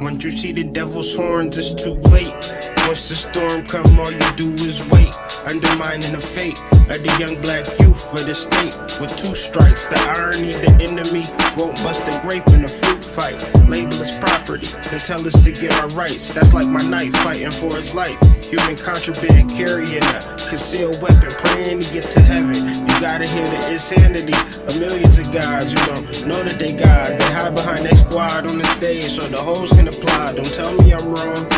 Once you see the devil's horns, it's too late. Once the storm come, all you do is wait. Undermining the fate of the young black youth for the state. With 2 strikes, the irony, the enemy won't bust a grape in a fruit fight. Label us property, then tell us to get our rights. That's like my knife fighting for his life. Human contraband, carrying a concealed weapon, praying to get to heaven. You gotta hear the insanity of millions of guys. You don't know that they guys. They hide behind their squad on the stage so the hoes can apply. Don't tell me I'm wrong,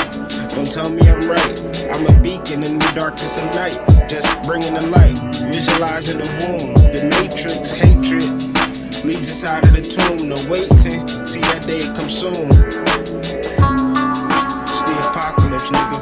don't tell me I'm right. I'm a beacon in the darkness of night, just bringing the light, visualizing the womb. The matrix, hatred, leads us out of the tomb. No waiting, see that day come soon. It's the apocalypse, nigga.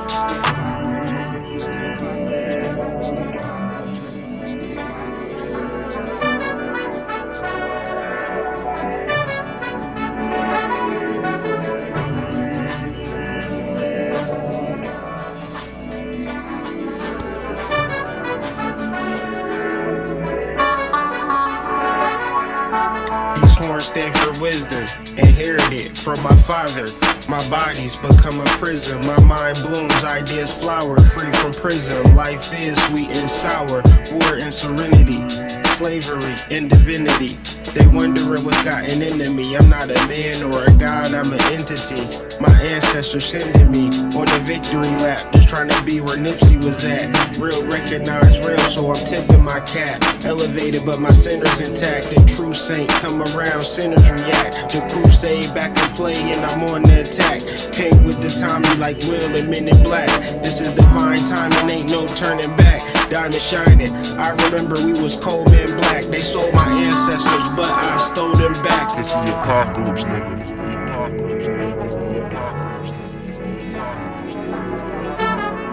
Stand for wisdom, inherited from my father. My body's become a prison. My mind blooms, ideas flower, free from prism. Life is sweet and sour, war and serenity, slavery and divinity. They wondering what's gotten into me. I'm not a man or a god, I'm an entity. My ancestors sending me on a victory lap, just trying to be where Nipsey was at. Real recognize real, so I'm tipping my cap. Elevated, but my center's intact. The true saint come around, sinners react. The crusade back in play, and I'm on the attack. Came with the Tommy like Will and Men in Black. This is divine timing, ain't no turning back. Diamond shining, I remember we was cold men black. They sold my ancestors, but I stole them back. It's the apocalypse, nigga. It's the apocalypse, nigga. It's the apocalypse, nigga. It's the apocalypse,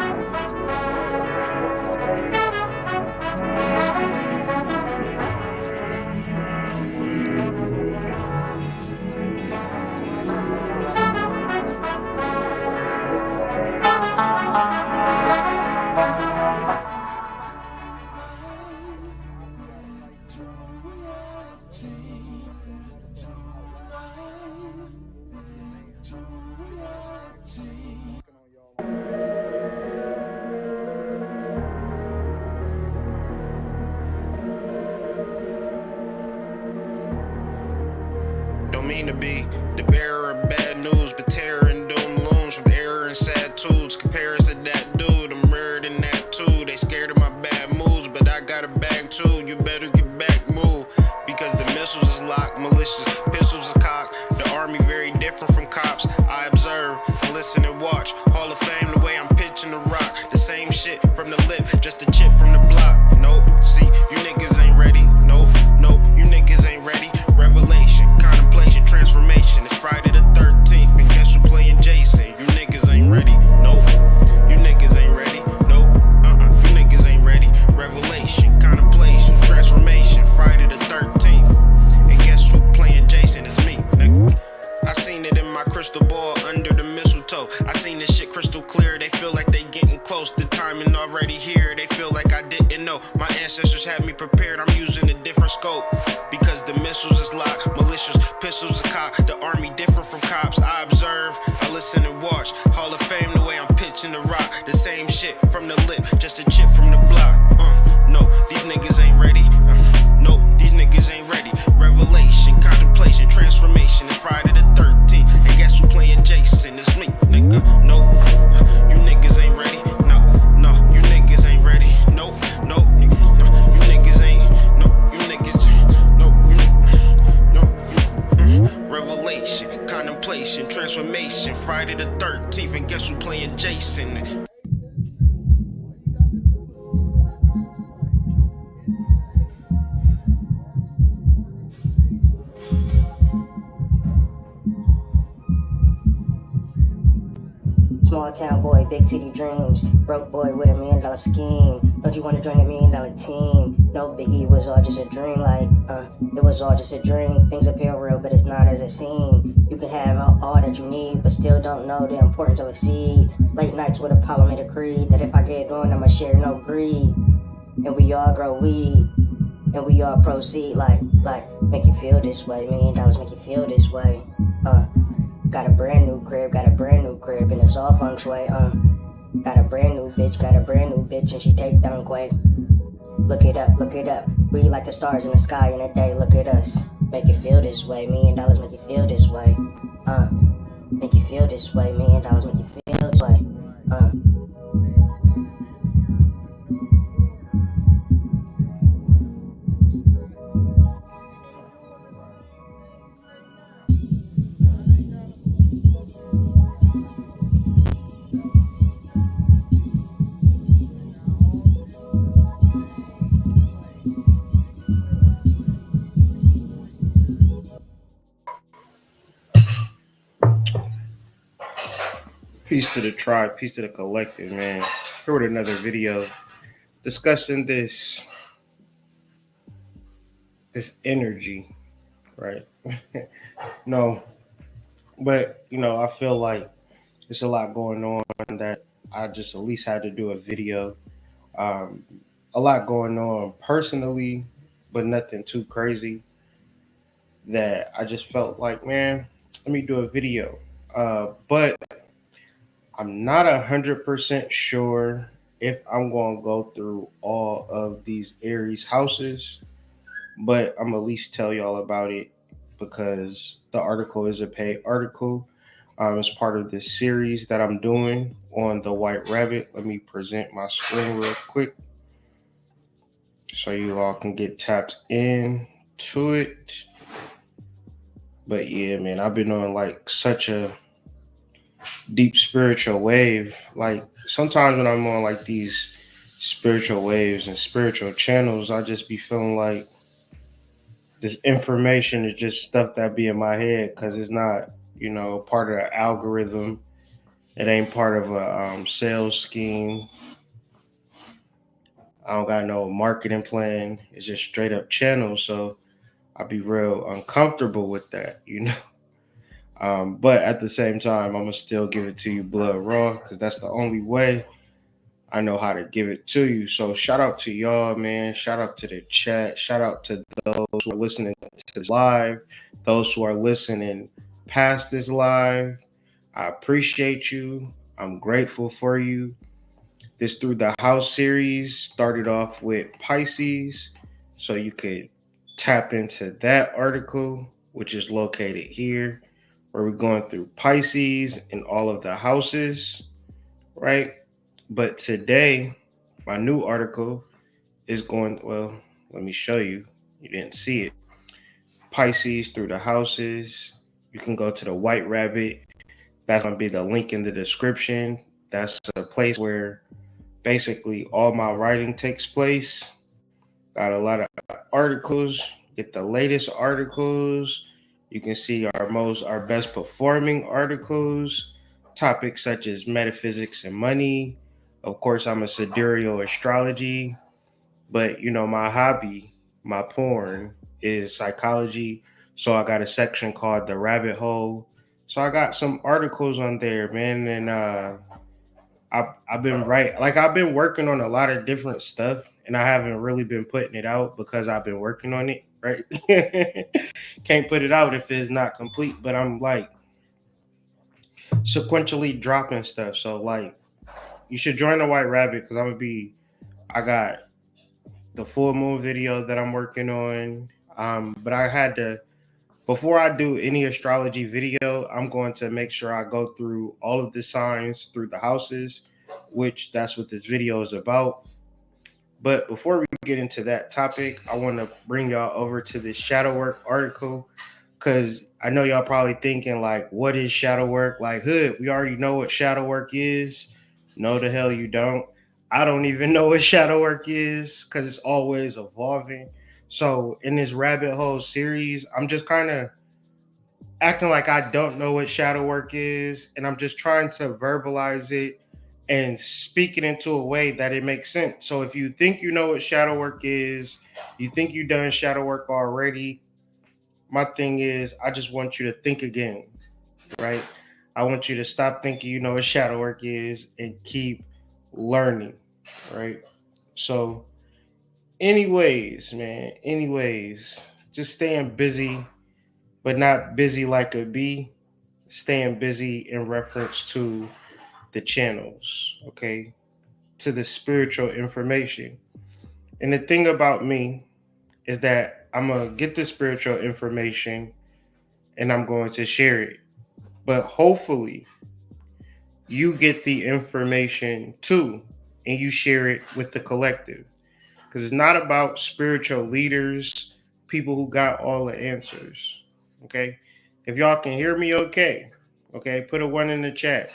nigga. It's the apocalypse, mean to be the bearer of bad news, but terror and doom looms from error and sad tools. Comparison to that dude, I'm mirrored in that too. They scared of my bad moves, but I got a bag too. You better get back, move, because the missiles is locked, malicious pistols is cocked. The army very different from cops. I observe, I listen and watch. Hall of Fame, the way I'm pitching the rock. The same shit from the lip, just a chip from the block. Nope, see, you niggas ain't ready. Nope, nope, you niggas ain't ready. Revelation, contemplation, transformation. It's Friday the 13th, and guess who playing Jason? You niggas ain't ready. Nope, you niggas ain't ready. Nope, you niggas ain't ready. Revelation, contemplation, transformation. Friday the 13th, and guess who playing Jason? It's me, nigga. I seen it in my crystal ball under the mistletoe. I seen this shit crystal clear. They feel like they getting close. The timing already here. They feel like I didn't know. My ancestors had me prepared. I'm using a different scope because the missiles is locked, malicious pistols is cocked. The army different from cops. I observe, I listen and watch. Hall of Fame, the way I'm pitching the rock. The same shit from the lip, just a chip from the block. No, these niggas ain't ready. Nope, these niggas ain't ready. Revelation, contemplation, transformation. It's Friday the 13th, and guess who playing Jason? It's me, nigga. Nope, you niggas ain't ready. No, you niggas ain't ready. Nope, you niggas ain't. You niggas, revelation, contemplation, transformation. Friday the 13th, and guess who playing Jason? Small town boy, big city dreams. Broke boy with $1 million scheme. Don't you wanna join a $1 million team? No biggie, it was all just a dream. It was all just a dream. Things appear real, but it's not as it seems. You can have all that you need, but still don't know the importance of a seed. Late nights with Apollo made a creed that if I get on, I'ma share no greed. and we all grow weed, and we all proceed like make you feel this way. $1,000,000 make you feel this way. Got a brand new crib, and it's all feng shui. Got a brand new bitch, and she take down quay. Look it up. We like the stars in the sky in the day. Look at us, make you feel this way. $1,000,000 make you feel this way. Make you feel this way. $1,000,000 make you feel this way. Peace to the tribe, peace to the collective, man. Here with another video discussing this energy, right? No, but I feel like there's a lot going on that I just at least had to do a video. A lot going on personally, but nothing too crazy that I just felt like, man, let me do a video. But I'm not 100% sure if I'm going to go through all of these Aries houses, but I'm at least tell y'all about it because the article is a paid article. It's part of this series that I'm doing on the White Rabbit. Let me present my screen real quick so you all can get tapped in to it. But yeah, man, I've been on like such a deep spiritual wave. Like sometimes when I'm on like these spiritual waves and spiritual channels, I just be feeling like this information is just stuff that be in my head because it's not, part of the algorithm. It ain't part of a sales scheme. I don't got no marketing plan. It's just straight up channel. So I'd be real uncomfortable with that, But at the same time, I'm gonna still give it to you blood raw because that's the only way I know how to give it to you. So shout out to y'all, man. Shout out to the chat. Shout out to those who are listening to this live, those who are listening past this live. I appreciate you. I'm grateful for you. This Through the House series started off with Pisces, so you could tap into that article, which is located here, where we're going through Pisces and all of the houses, right? But today, my new article is going, let me show you. You didn't see it. Pisces through the houses. You can go to the White Rabbit. That's going to be the link in the description. That's a place where basically all my writing takes place. Got a lot of articles. Get the latest articles. You can see our best performing articles. Topics such as metaphysics and money. Of course, I'm a sidereal astrology, but my hobby, my porn is psychology. So I got a section called the rabbit hole. So I got some articles on there, man, and I've been working on a lot of different stuff, and I haven't really been putting it out because I've been working on it, right? Can't put it out if it's not complete, but I'm like sequentially dropping stuff. So like, you should join the White Rabbit because I got the full moon video that I'm working on. But I had to, before I do any astrology video, I'm going to make sure I go through all of the signs through the houses, which that's what this video is about. But before we get into that topic, I want to bring y'all over to the shadow work article because I know y'all probably thinking like, what is shadow work? Like, Hood, we already know what shadow work is. No, the hell you don't. I don't even know what shadow work is because it's always evolving. So in this rabbit hole series, I'm just kind of acting like I don't know what shadow work is, and I'm just trying to verbalize it and speak it into a way that it makes sense. So if you think you know what shadow work is, you think you've done shadow work already, my thing is I just want you to think again, right? I want you to stop thinking you know what shadow work is and keep learning, right? So Anyways, man. Anyways, just staying busy, but not busy like a bee. Staying busy in reference to the channels, okay? To the spiritual information. And the thing about me is that I'm going to get the spiritual information and I'm going to share it. But hopefully, you get the information too and you share it with the collective. Because it's not about spiritual leaders, people who got all the answers. Okay? If y'all can hear me, okay. Okay, put a one in the chat.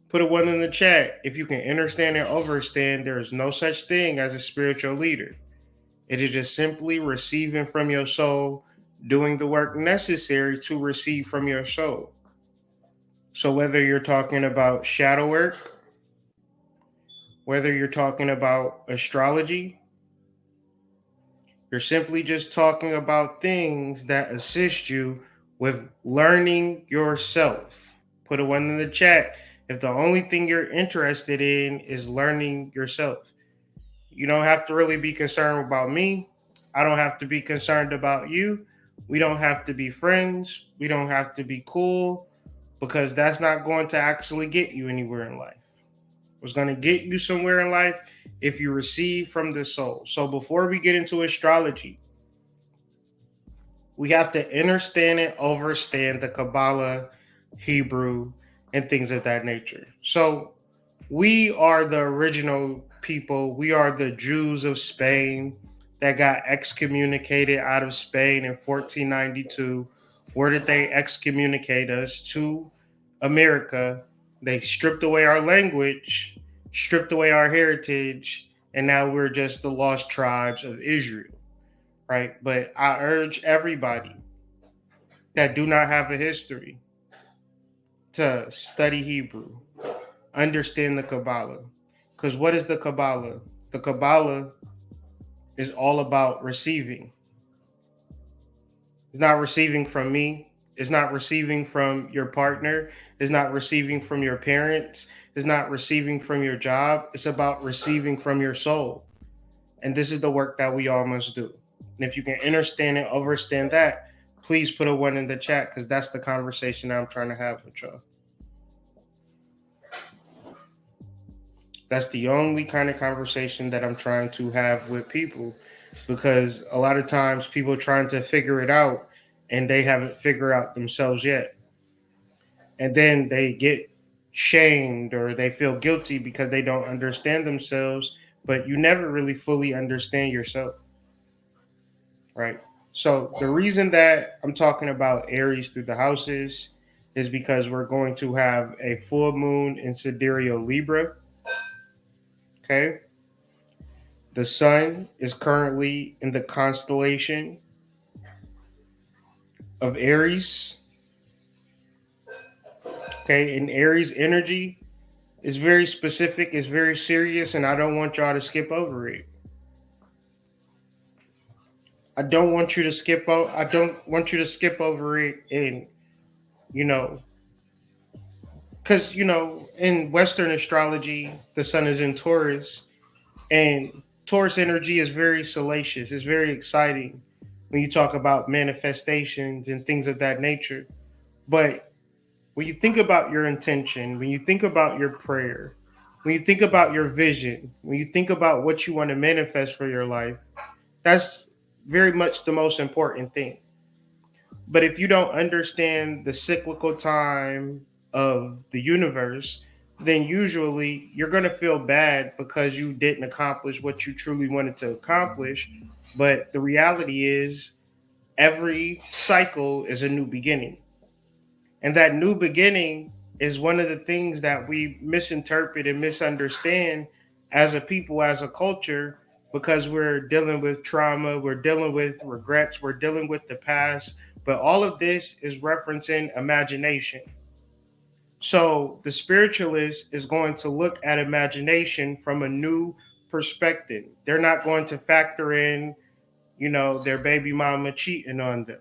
Put a one in the chat. If you can understand and overstand, there is no such thing as a spiritual leader. It is just simply receiving from your soul, doing the work necessary to receive from your soul. So whether you're talking about shadow work, whether you're talking about astrology, you're simply just talking about things that assist you with learning yourself. Put a one in the chat if the only thing you're interested in is learning yourself. You don't have to really be concerned about me. I don't have to be concerned about you. We don't have to be friends. We don't have to be cool because that's not going to actually get you anywhere in life. What's going to get you somewhere in life if you receive from the soul. So before we get into astrology, we have to understand and understand the Kabbalah, Hebrew, and things of that nature. So we are the original people. We are the Jews of Spain that got excommunicated out of Spain in 1492. Where did they excommunicate us? To America. They stripped away our language, stripped away our heritage, and now we're just the lost tribes of Israel, right? But I urge everybody that do not have a history to study Hebrew, understand the Kabbalah. Because what is the Kabbalah? The Kabbalah is all about receiving. It's not receiving from me. It's not receiving from your partner. It's not receiving from your parents. It's not receiving from your job. It's about receiving from your soul. And this is the work that we all must do. And if you can understand and understand that, please put a one in the chat because that's the conversation that I'm trying to have with y'all. That's the only kind of conversation that I'm trying to have with people because a lot of times people are trying to figure it out and they haven't figured out themselves yet. And then they get shamed or they feel guilty because they don't understand themselves, but you never really fully understand yourself, right? So the reason that I'm talking about Aries through the houses is because we're going to have a full moon in sidereal Libra. Okay. The sun is currently in the constellation of Aries. Okay. And Aries energy is very specific, it's very serious, and I don't want y'all to skip over it. I don't want you to skip over it and you know because in Western astrology the sun is in Taurus and Taurus energy is very salacious, it's very exciting when you talk about manifestations and things of that nature. But when you think about your intention, when you think about your prayer, when you think about your vision, when you think about what you want to manifest for your life, that's very much the most important thing. But if you don't understand the cyclical time of the universe, then usually you're going to feel bad because you didn't accomplish what you truly wanted to accomplish. But the reality is, every cycle is a new beginning. And that new beginning is one of the things that we misinterpret and misunderstand as a people, as a culture, because we're dealing with trauma, we're dealing with regrets, we're dealing with the past. But all of this is referencing imagination. So the spiritualist is going to look at imagination from a new perspective. They're not going to factor in, their baby mama cheating on them.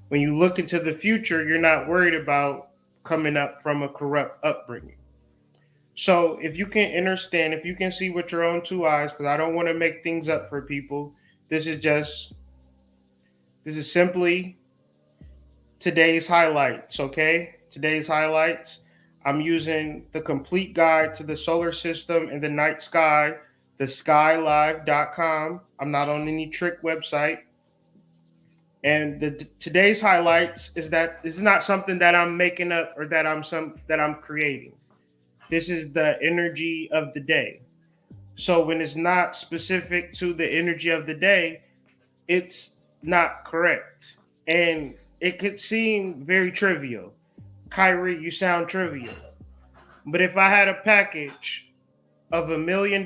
When you look into the future, you're not worried about coming up from a corrupt upbringing. So if you can understand, if you can see with your own two eyes, because I don't want to make things up for people, this is just, this is simply today's highlights, okay? Today's highlights. I'm using the complete guide to the solar system and the night sky, the skylive.com. I'm not on any trick website. And today's highlights is that this is not something that I'm making up or that I'm creating. This is the energy of the day. So when it's not specific to the energy of the day, it's not correct. And it could seem very trivial. Kyrie, you sound trivial. But if I had a package of $1 million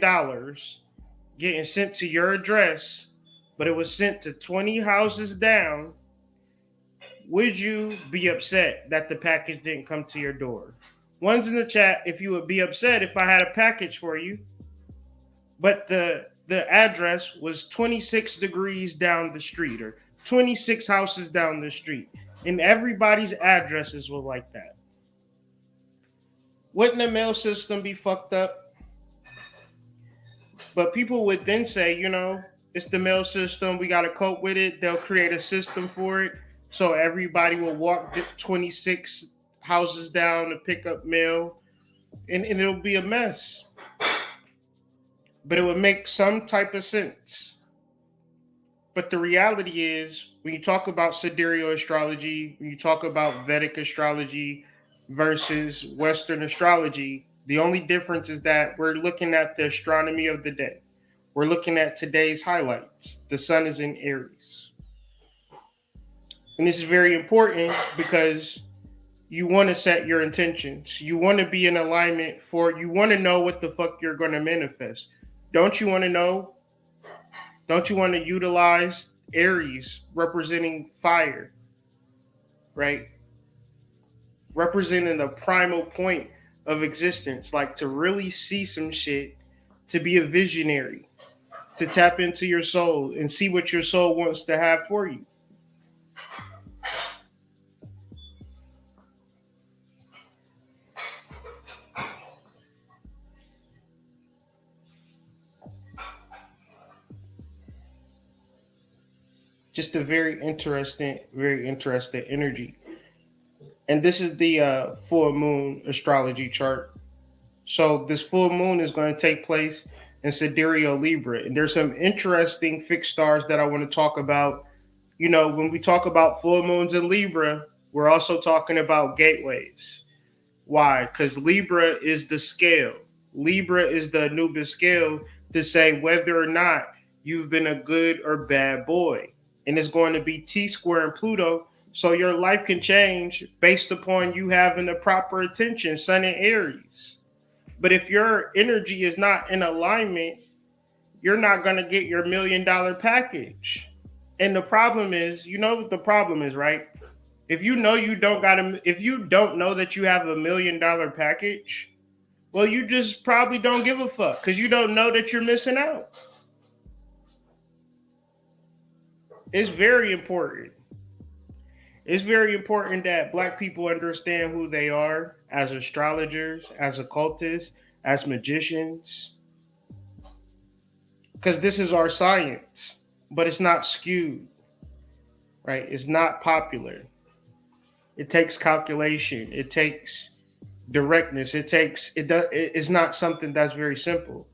getting sent to your address, but it was sent to 20 houses down, would you be upset that the package didn't come to your door? One's in the chat if you would be upset if I had a package for you, but the address was 26 degrees down the street or 26 houses down the street, and everybody's addresses were like that. Wouldn't the mail system be fucked up? But people would then say, it's the mail system. We got to cope with it. They'll create a system for it. So everybody will walk 26 houses down to pick up mail. And it'll be a mess. But it would make some type of sense. But the reality is, when you talk about sidereal astrology, when you talk about Vedic astrology versus Western astrology, the only difference is that we're looking at the astronomy of the day. We're looking at today's highlights. The sun is in Aries. And this is very important because you want to set your intentions. You want to be in alignment you want to know what the fuck you're going to manifest. Don't you want to know? Don't you want to utilize Aries representing fire, right? Representing the primal point of existence, like to really see some shit, to be a visionary, to tap into your soul and see what your soul wants to have for you. Just a very interesting energy. And this is the full moon astrology chart. So this full moon is going to take place in Sidereal Libra. And there's some interesting fixed stars that I want to talk about. When we talk about full moons in Libra, we're also talking about gateways. Why? Because Libra is the scale. Libra is the Anubis scale to say whether or not you've been a good or bad boy. And it's going to be T square and Pluto. So your life can change based upon you having the proper attention, Sun in Aries. But if your energy is not in alignment, you're not going to get your $1 million package. And the problem is, what the problem is, right? If you know if you don't know that you have $1 million package, well, you just probably don't give a fuck because you don't know that you're missing out. It's very important. It's very important that Black people understand who they are as astrologers, as occultists, as magicians, because this is our science, but it's not skewed, right? It's not popular. It takes calculation. It takes directness. It's not something that's very simple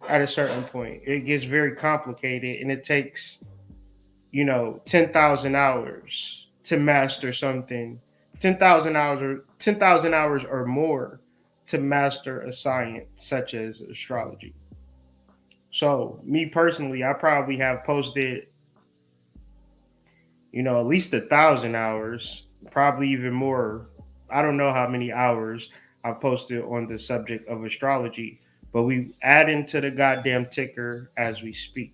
at a certain point. It gets very complicated, and it takes 10,000 hours to master something, 10,000 hours or more to master a science such as astrology. So me personally, I probably have posted, at least 1,000 hours, probably even more. I don't know how many hours I've posted on the subject of astrology, but we add into the goddamn ticker as we speak.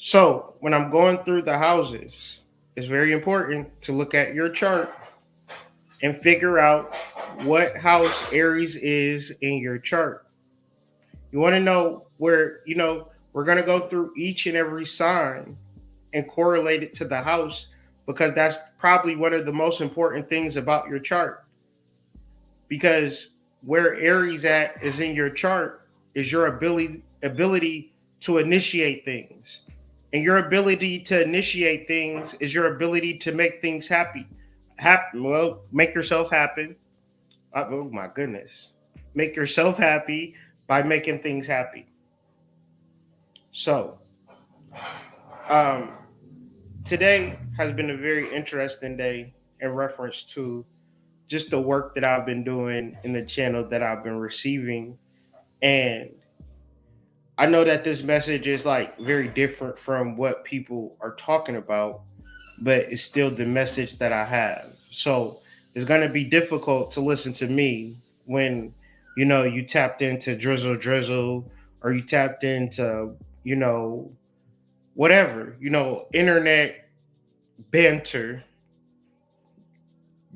So when I'm going through the houses, it's very important to look at your chart and figure out what house Aries is in your chart. You want to know where, we're going to go through each and every sign and correlate it to the house, because that's probably one of the most important things about your chart. Because Where Aries at is in your chart is your ability to initiate things. And your ability to initiate things is your ability to make things happy. Well, make yourself happen. Oh my goodness. Make yourself happy by making things happy. So, um, today has been a very interesting day in reference to just the work that I've been doing in the channel that I've been receiving. And I know that this message is like very different from what people are talking about, but it's still the message that I have. So it's going to be difficult to listen to me when, you tapped into drizzle or you tapped into, whatever, internet banter,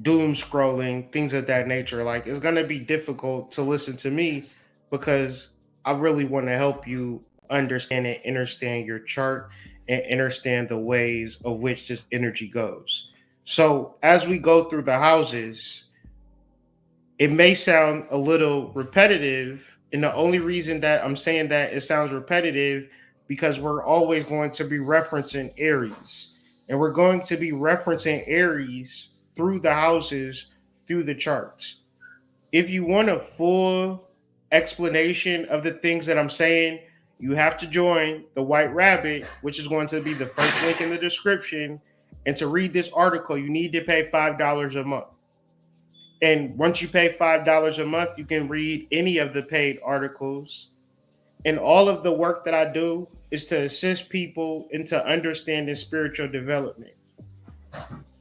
doom scrolling, things of that nature. Like it's gonna be difficult to listen to me because I really want to help you understand and understand your chart and understand the ways of which this energy goes. So as we go through the houses, it may sound a little repetitive. And the only reason that I'm saying that it sounds repetitive because we're always going to be referencing Aries. And we're going to be referencing Aries through the houses, through the charts. If you want a full explanation of the things that I'm saying, you have to join the White Rabbit, which is going to be the first link in the description. And to read this article, you need to pay $5 a month. And once you pay $5 a month, you can read any of the paid articles. And all of the work that I do is to assist people into understanding spiritual development.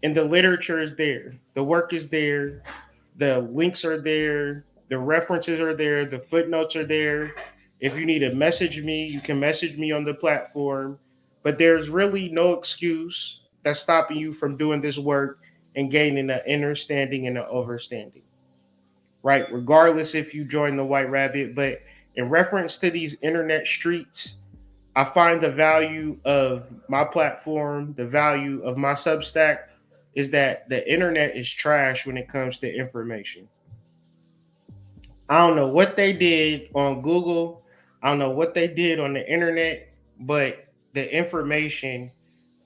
And the literature is there, the work is there, the links are there, the references are there, the footnotes are there. If you need to message me, you can message me on the platform. But there's really no excuse that's stopping you from doing this work and gaining an understanding and an overstanding, right? Regardless if you join the White Rabbit. But in reference to these internet streets, I find the value of my platform, the value of my Substack is that the internet is trash when it comes to information. I don't know what they did on Google. I don't know what they did on the internet, but the information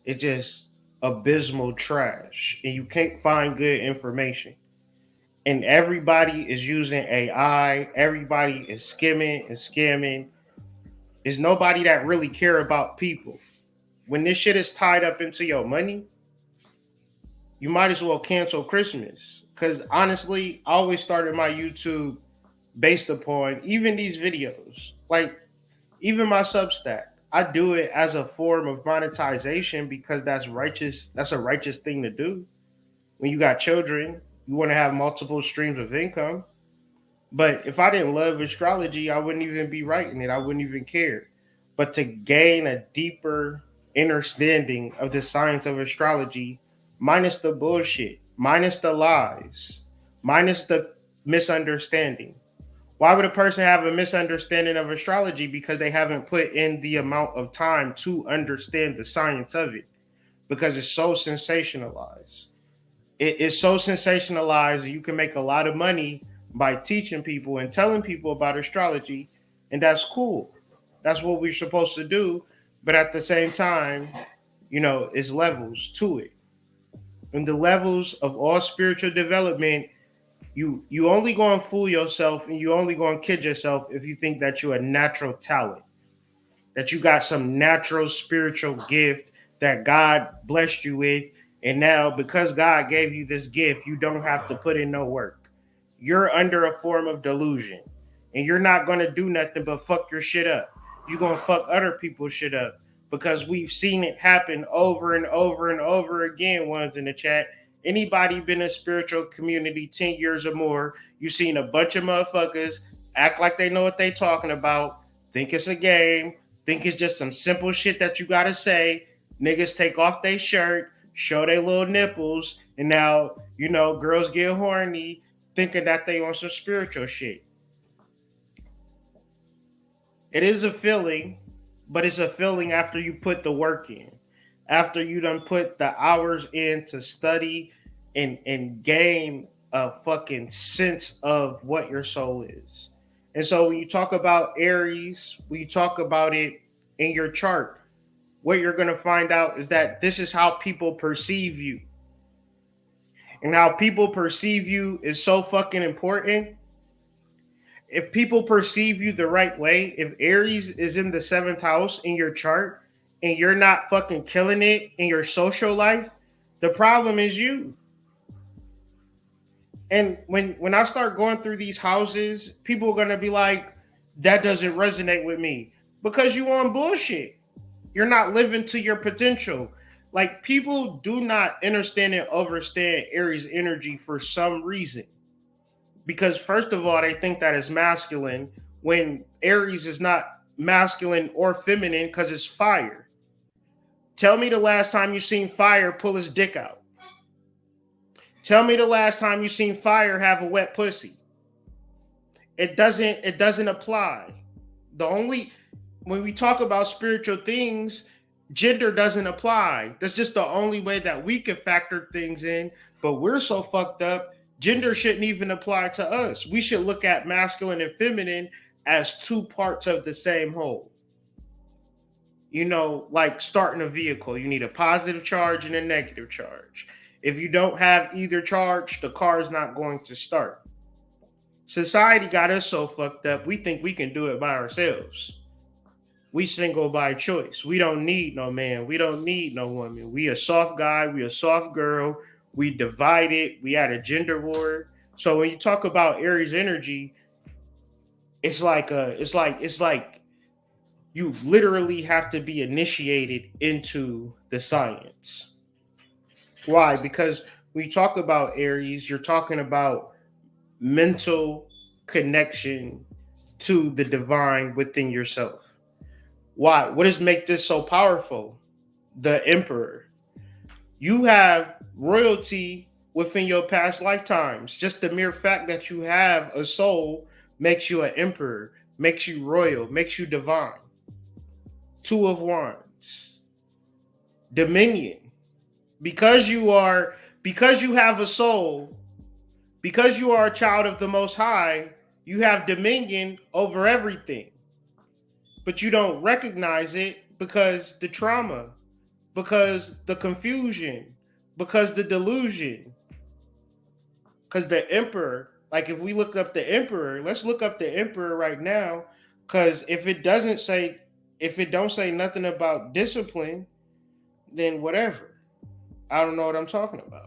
is just abysmal trash. And you can't find good information. And everybody is using AI. Everybody is skimming and scamming. There's nobody that really care about people. When this shit is tied up into your money, you might as well cancel Christmas. Because honestly, I always started my YouTube based upon even these videos. Like, even my Substack. I do it as a form of monetization because that's righteous. That's a righteous thing to do. When you got children, you want to have multiple streams of income. But if I didn't love astrology, I wouldn't even be writing it. I wouldn't even care. But to gain a deeper understanding of the science of astrology, minus the bullshit, minus the lies, minus the misunderstanding. Why would a person have a misunderstanding of astrology? Because they haven't put in the amount of time to understand the science of it. Because it's so sensationalized. It is so sensationalized, you can make a lot of money by teaching people and telling people about astrology, and that's cool. That's what we're supposed to do. But at the same time, it's levels to it. And the levels of all spiritual development, you only going to fool yourself and you only going to kid yourself if you think that you're a natural talent, that you got some natural spiritual gift that God blessed you with. And now, because God gave you this gift, you don't have to put in no work. You're under a form of delusion. And you're not going to do nothing but fuck your shit up. You're going to fuck other people's shit up. Because we've seen it happen over and over and over again, ones in the chat. Anybody been in a spiritual community 10 years or more, you've seen a bunch of motherfuckers act like they know what they talking about, think it's a game, think it's just some simple shit that you got to say. Niggas take off their shirt, show their little nipples, and now, girls get horny thinking that they on some spiritual shit. It is a feeling, but it's a feeling after you put the work in. After you done put the hours in to study and gain a fucking sense of what your soul is. And so when you talk about Aries, when you talk about it in your chart, what you're going to find out is that this is how people perceive you. And how people perceive you is so fucking important. If people perceive you the right way, if Aries is in the 7th house in your chart and you're not fucking killing it in your social life, the problem is you. And when I start going through these houses, people are gonna be like, that doesn't resonate with me. Because you on bullshit. You're not living to your potential. Like, people do not understand and understand Aries energy for some reason. Because first of all, they think that it's masculine when Aries is not masculine or feminine because it's fire. Tell me the last time you seen fire pull his dick out. Tell me the last time you seen fire have a wet pussy. It doesn't apply. The only When we talk about spiritual things, gender doesn't apply. That's just the only way that we can factor things in. But we're so fucked up, gender shouldn't even apply to us. We should look at masculine and feminine as two parts of the same whole. You know, like starting a vehicle, you need a positive charge and a negative charge. If you don't have either charge, the car is not going to start. Society got us so fucked up, we think we can do it by ourselves. We single by choice. We don't need no man. We don't need no woman. We a soft guy. We a soft girl. We divided. We had a gender war. So when you talk about Aries energy, it's like you literally have to be initiated into the science. Why? Because when you talk about Aries, you're talking about mental connection to the divine within yourself. Why? What does make this so powerful? The Emperor. You have royalty within your past lifetimes. Just the mere fact that you have a soul makes you an emperor, makes you royal, makes you divine. 2 of Wands. Dominion. Because you have a soul, because you are a child of the Most High, you have dominion over everything. But you don't recognize it because the trauma, because the confusion, because the delusion. Because the Emperor, like if we look up the Emperor, let's look up the Emperor right now. Because if it don't say nothing about discipline, then whatever. I don't know what I'm talking about.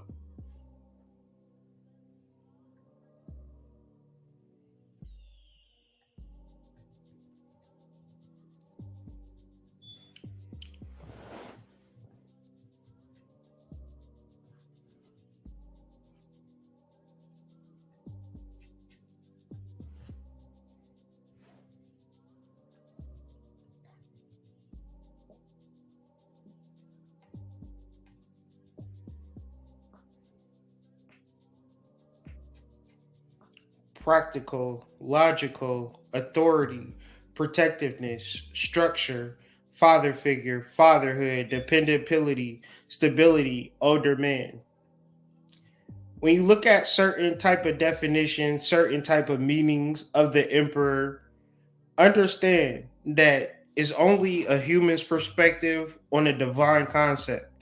Practical, logical, authority, protectiveness, structure, father figure, fatherhood, dependability, stability, older man. When you look at certain type of definitions, certain type of meanings of the emperor, understand that it's only a human's perspective on a divine concept.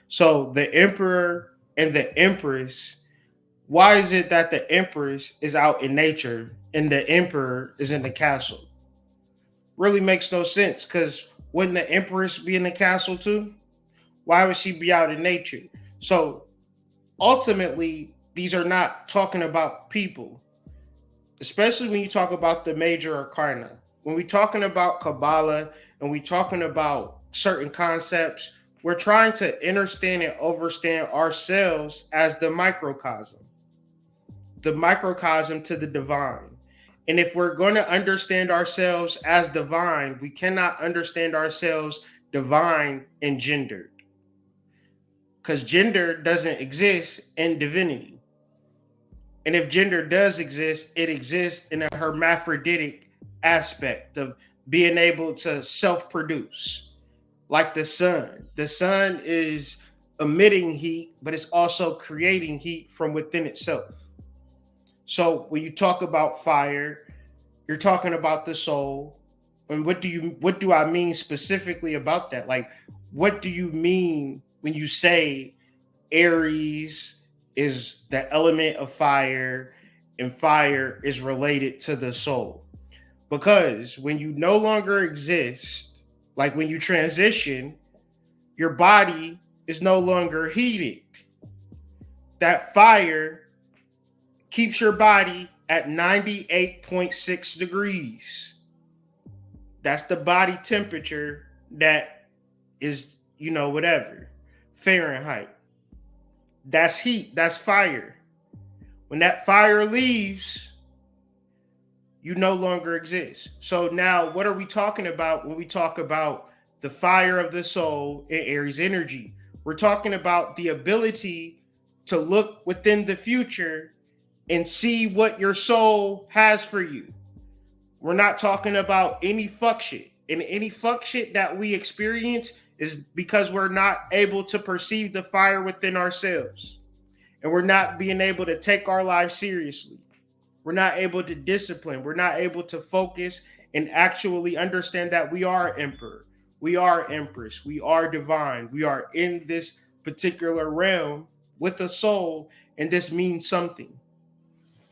So the emperor and the empress, why is it that the empress is out in nature and the emperor is in the castle? Really makes no sense, because wouldn't the empress be in the castle too? Why would she be out in nature? So ultimately, these are not talking about people, especially when you talk about the major arcana. When we're talking about Kabbalah and we're talking about certain concepts, we're trying to understand and understand ourselves as the microcosm to the divine. And if we're going to understand ourselves as divine, we cannot understand ourselves divine and gendered, because gender doesn't exist in divinity. And if gender does exist, it exists in a hermaphroditic aspect of being able to self-produce. Like the sun. The sun is emitting heat, but it's also creating heat from within itself. So when you talk about fire, you're talking about the soul. And what do I mean specifically about that? Like, what do you mean when you say Aries is the element of fire and fire is related to the soul? Because when you no longer exist, like when you transition, your body is no longer heated. That fire keeps your body at 98.6 degrees. That's the body temperature that is, whatever, Fahrenheit. That's heat, that's fire. When that fire leaves, you no longer exist. So now, what are we talking about when we talk about the fire of the soul in Aries energy? We're talking about the ability to look within the future and see what your soul has for you. We're not talking about any fuck shit. And any fuck shit that we experience is because we're not able to perceive the fire within ourselves. And we're not being able to take our lives seriously. We're not able to discipline. We're not able to focus and actually understand that we are emperor. We are empress. We are divine. We are in this particular realm with a soul, and this means something.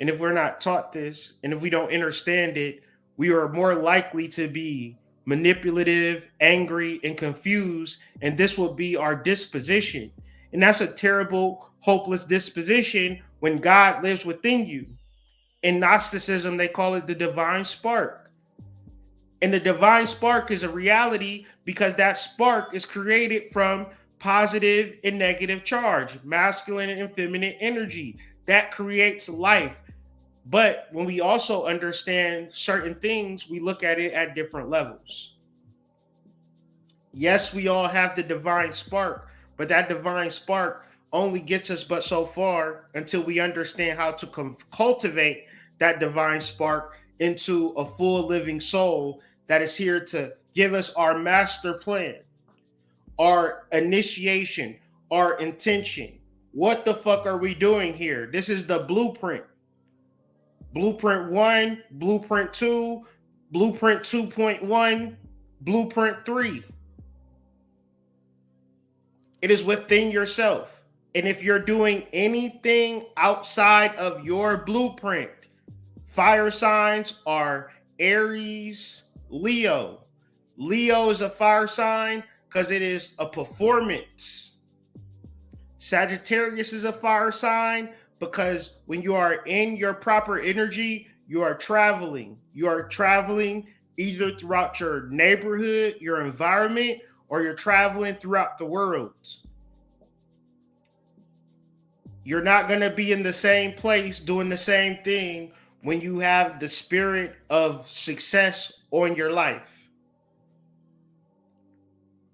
And if we're not taught this, and if we don't understand it, we are more likely to be manipulative, angry, and confused. And this will be our disposition. And that's a terrible, hopeless disposition when God lives within you. In Gnosticism, they call it the divine spark. And the divine spark is a reality because that spark is created from positive and negative charge, masculine and feminine energy. That creates life. But when we also understand certain things, we look at it at different levels. Yes, we all have the divine spark, but that divine spark only gets us but so far until we understand how to cultivate that divine spark into a full living soul that is here to give us our master plan, our initiation, our intention. What the fuck are we doing here? This is the blueprint. Blueprint 1, Blueprint 2, Blueprint 2.1, Blueprint 3. It is within yourself. And if you're doing anything outside of your blueprint, fire signs are Aries, Leo. Leo is a fire sign because it is a performance. Sagittarius is a fire sign because when you are in your proper energy, you are traveling. You are traveling either throughout your neighborhood, your environment, or you're traveling throughout the world. You're not going to be in the same place doing the same thing when you have the spirit of success on your life.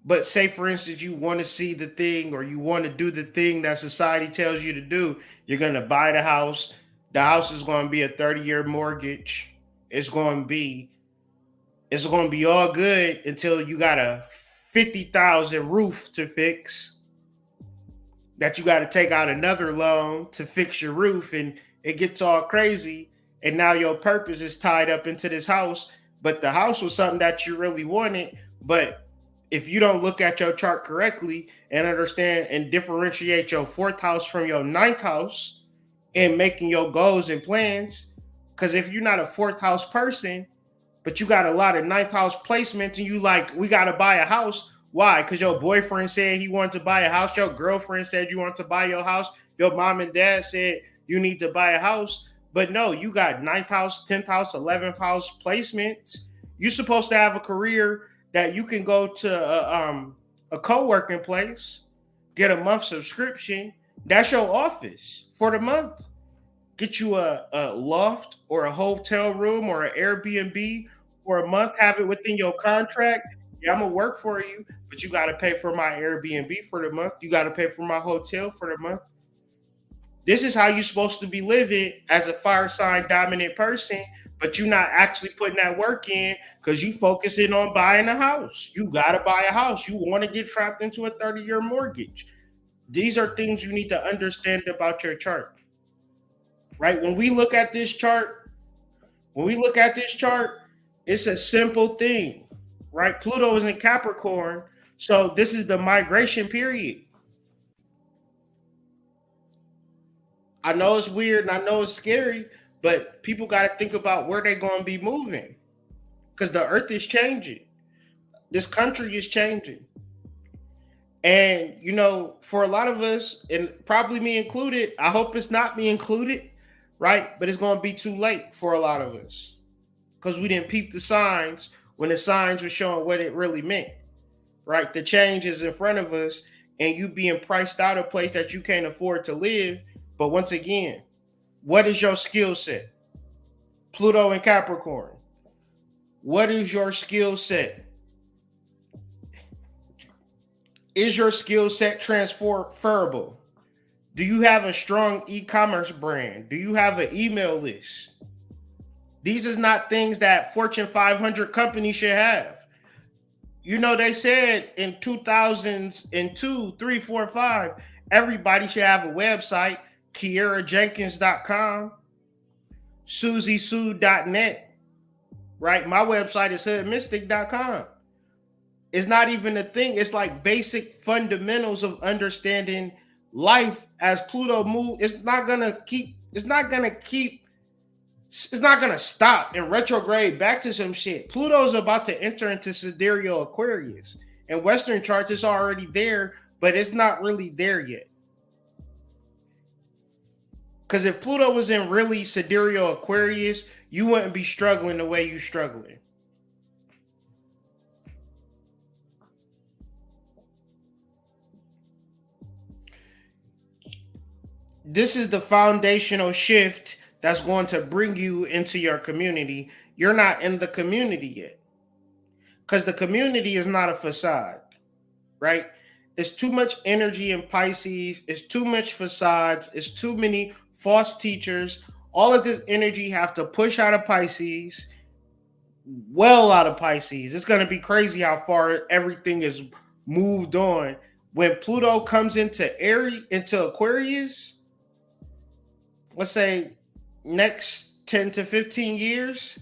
But say, for instance, you want to see the thing or you want to do the thing that society tells you to do. You're going to buy the house. The house is going to be a 30-year mortgage. It's going to be all good until you got a $50,000 roof to fix. That you got to take out another loan to fix your roof, and it gets all crazy. And now your purpose is tied up into this house. But the house was something that you really wanted. But if you don't look at your chart correctly and understand and differentiate your 4th house from your 9th house and making your goals and plans, because if you're not a 4th house person, but you got a lot of 9th house placements and you like, we got to buy a house. Why? Because your boyfriend said he wanted to buy a house. Your girlfriend said you want to buy your house. Your mom and dad said you need to buy a house. But no, you got 9th house, 10th house, 11th house placements. You're supposed to have a career that you can go to a co-working place, get a month subscription. That's your office for the month. Get you a loft or a hotel room or an Airbnb for a month. Have it within your contract. Yeah, I'm going to work for you, but you got to pay for my Airbnb for the month. You got to pay for my hotel for the month. This is how you're supposed to be living as a fire sign dominant person, but you're not actually putting that work in because you focusing on buying a house. You got to buy a house. You want to get trapped into a 30-year mortgage. These are things you need to understand about your chart. right? When we look at this chart, it's a simple thing, right? Pluto is in Capricorn, so this is the migration period. I know it's weird and I know it's scary, but people got to think about where they're going to be moving because the earth is changing. This country is changing. And, you know, for a lot of us, and probably me included, I hope it's not me included, right? But it's going to be too late for a lot of us because we didn't peep the signs when the signs were showing what it really meant, right? The change is in front of us and you being priced out of a place that you can't afford to live. But once again, what is your skill set? Pluto and Capricorn. What is your skill set? Is your skill set transferable? Do you have a strong e-commerce brand? Do you have an email list? These is not things that Fortune 500 companies should have. You know, they said in 2002, 3, 4, 5, everybody should have a website, KieraJenkins.com, SusieSue.net, right? My website is hoodmystic.com. It's not even a thing. It's like basic fundamentals of understanding life as Pluto moves. It's not gonna stop and retrograde back to some shit. Pluto's about to enter into sidereal Aquarius. In Western charts, it's already there, but it's not really there yet. Because if Pluto was in really sidereal Aquarius, you wouldn't be struggling the way you're struggling. This is the foundational shift that's going to bring you into your community. You're not in the community yet because the community is not a facade, right? It's too much energy in Pisces. It's too much facades. It's too many false teachers. All of this energy have to push out of Pisces, well out of Pisces. It's going to be crazy how far everything is moved on. When Pluto comes into Aries, into Aquarius, let's say next 10 to 15 years,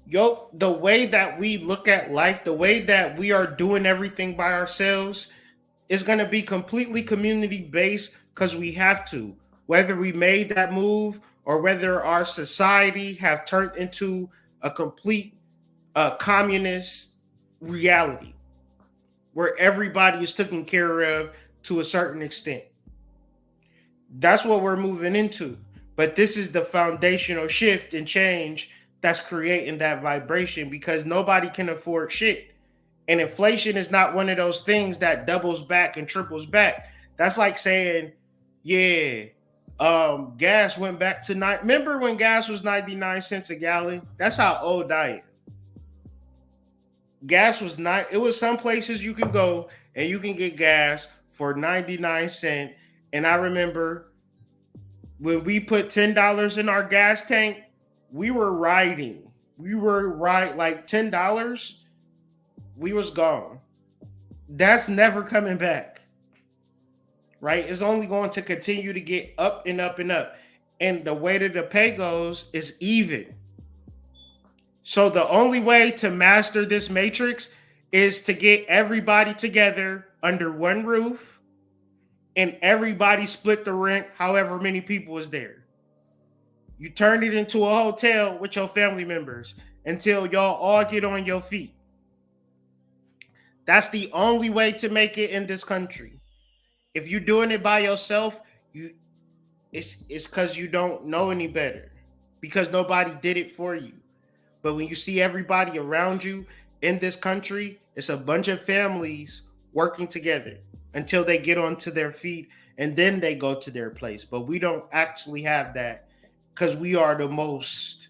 the way that we look at life, the way that we are doing everything by ourselves is going to be completely community based because we have to, whether we made that move or whether our society have turned into a complete communist reality where everybody is taken care of to a certain extent. That's what we're moving into. But this is the foundational shift and change that's creating that vibration because nobody can afford shit. And inflation is not one of those things that doubles back and triples back. That's like saying, yeah, gas went back to remember when gas was 99 cents a gallon? That's how old I am. Gas was it was some places you can go and you can get gas for 99 cents. And I remember when we put $10 in our gas tank, we were riding. We were like $10, we was gone. That's never coming back. Right? It's only going to continue to get up and up and up. And the way that the pay goes is even. So the only way to master this matrix is to get everybody together under one roof and everybody split the rent however many people is there. You turn it into a hotel with your family members until y'all all get on your feet. That's the only way to make it in this country. If you're doing it by yourself, it's because you don't know any better, because nobody did it for you. But when you see everybody around you in this country, it's a bunch of families working together until they get onto their feet and then they go to their place. But we don't actually have that because we are the most,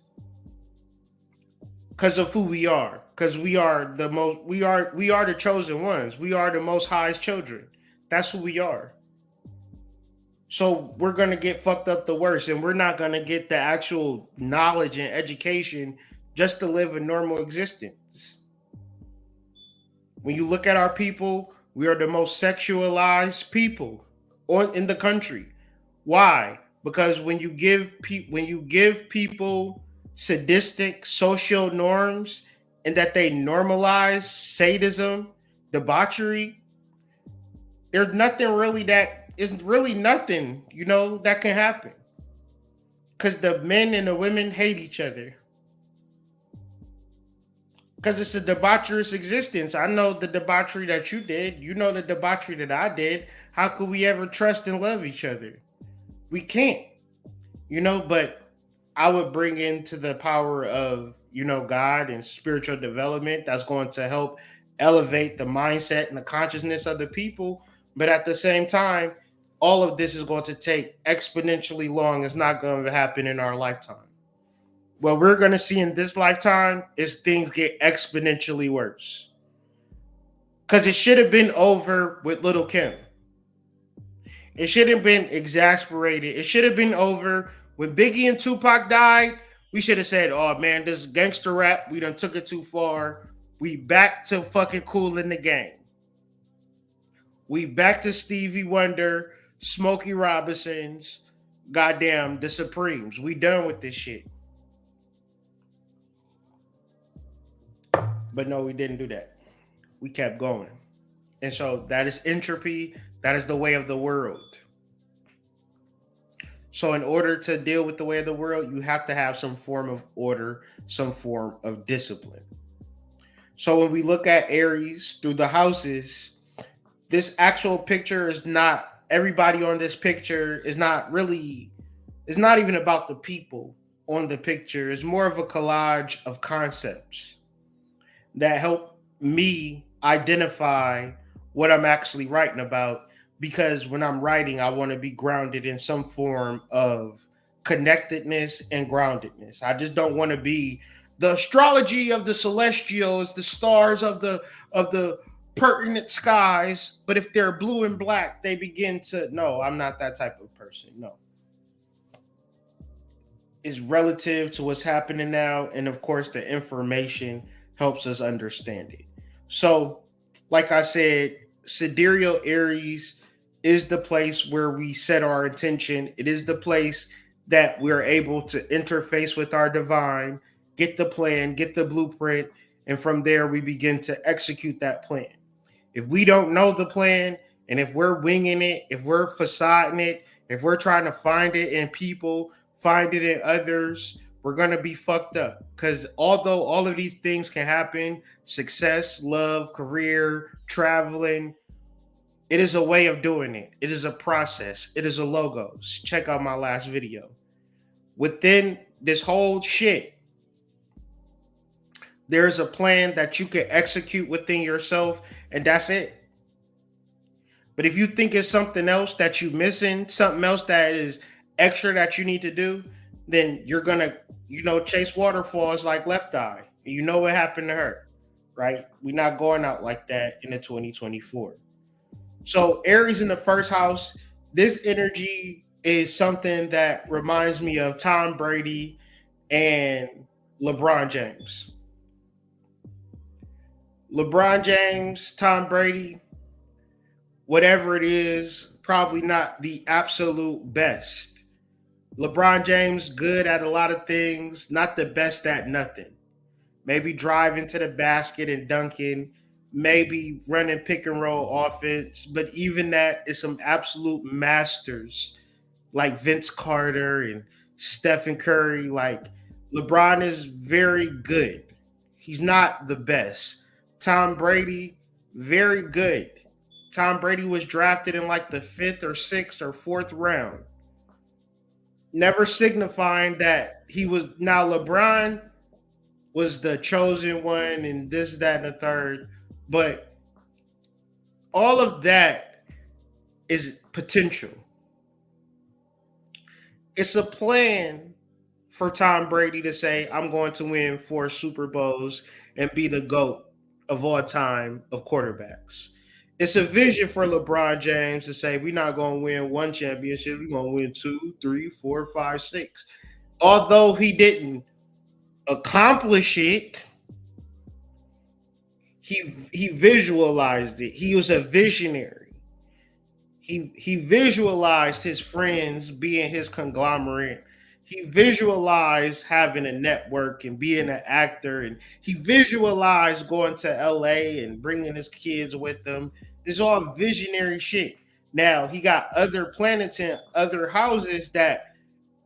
because of who we are, because we are the chosen ones. We are the most highest children. That's who we are. So we're going to get fucked up the worst, and we're not going to get the actual knowledge and education just to live a normal existence. When you look at our people, we are the most sexualized people in the country. Why? because when you give people sadistic social norms and that they normalize sadism, debauchery, there's nothing really that is really nothing, that can happen. Because the men and the women hate each other. Because it's a debaucherous existence. I know the debauchery that you did. You know the debauchery that I did. How could we ever trust and love each other? We can't, but I would bring into the power of, God and spiritual development that's going to help elevate the mindset and the consciousness of the people. But at the same time, all of this is going to take exponentially long. It's not going to happen in our lifetime. What we're going to see in this lifetime is things get exponentially worse. Because it should have been over with Little Kim. It should have been exasperated. It should have been over when Biggie and Tupac died. We should have said, "Oh man, this gangster rap, we done took it too far. We back to fucking Cool in the Game. We back to Stevie Wonder, Smokey Robinson's, goddamn the Supremes. We done with this shit." But no, we didn't do that. We kept going. And so that is entropy. That is the way of the world. So in order to deal with the way of the world, you have to have some form of order, some form of discipline. So when we look at Aries through the houses, this actual picture is not, everybody on this picture is not really, it's not even about the people on the picture. It's more of a collage of concepts that help me identify what I'm actually writing about, because when I'm writing, I want to be grounded in some form of connectedness and groundedness. I just don't want to be the astrology of the celestials, the stars of the pertinent skies, but if they're blue and black, they begin to, no, I'm not that type of person. No. It's relative to what's happening now, and of course the information helps us understand it. So, like I said, sidereal Aries is the place where we set our intention. It is the place that we're able to interface with our divine, get the plan, get the blueprint, and from there we begin to execute that plan. If we don't know the plan, and if we're winging it, if we're facading it, if we're trying to find it in people, find it in others, we're going to be fucked up. Because although all of these things can happen, success, love, career, traveling, it is a way of doing it. It is a process. It is a logos. Check out my last video. Within this whole shit, there's a plan that you can execute within yourself, and that's it. But if you think it's something else that you're missing, something else that is extra that you need to do, then you're going to, chase waterfalls like Left Eye. And you know what happened to her, right? We're not going out like that in the 2024. So Aries in the first house, this energy is something that reminds me of Tom Brady and LeBron James. LeBron James, Tom Brady, whatever it is, probably not the absolute best. LeBron James, good at a lot of things, not the best at nothing. Maybe driving to the basket and dunking, maybe running pick and roll offense, but even that is some absolute masters like Vince Carter and Stephen Curry. Like LeBron is very good. He's not the best. Tom Brady, very good. Tom Brady was drafted in like the 5th or 6th or 4th round. Never signifying that he was, now LeBron was the chosen one and this, that, and the third. But all of that is potential. It's a plan for Tom Brady to say, I'm going to win 4 Super Bowls and be the GOAT of all time of quarterbacks. It's a vision for LeBron James to say, we're not going to win 1 championship. We're going to win 2, 3, 4, 5, 6. Although he didn't accomplish it, he visualized it. He was a visionary. He visualized his friends being his conglomerate. He visualized having a network and being an actor, and he visualized going to LA and bringing his kids with him. This is all visionary shit. Now he got other planets and other houses that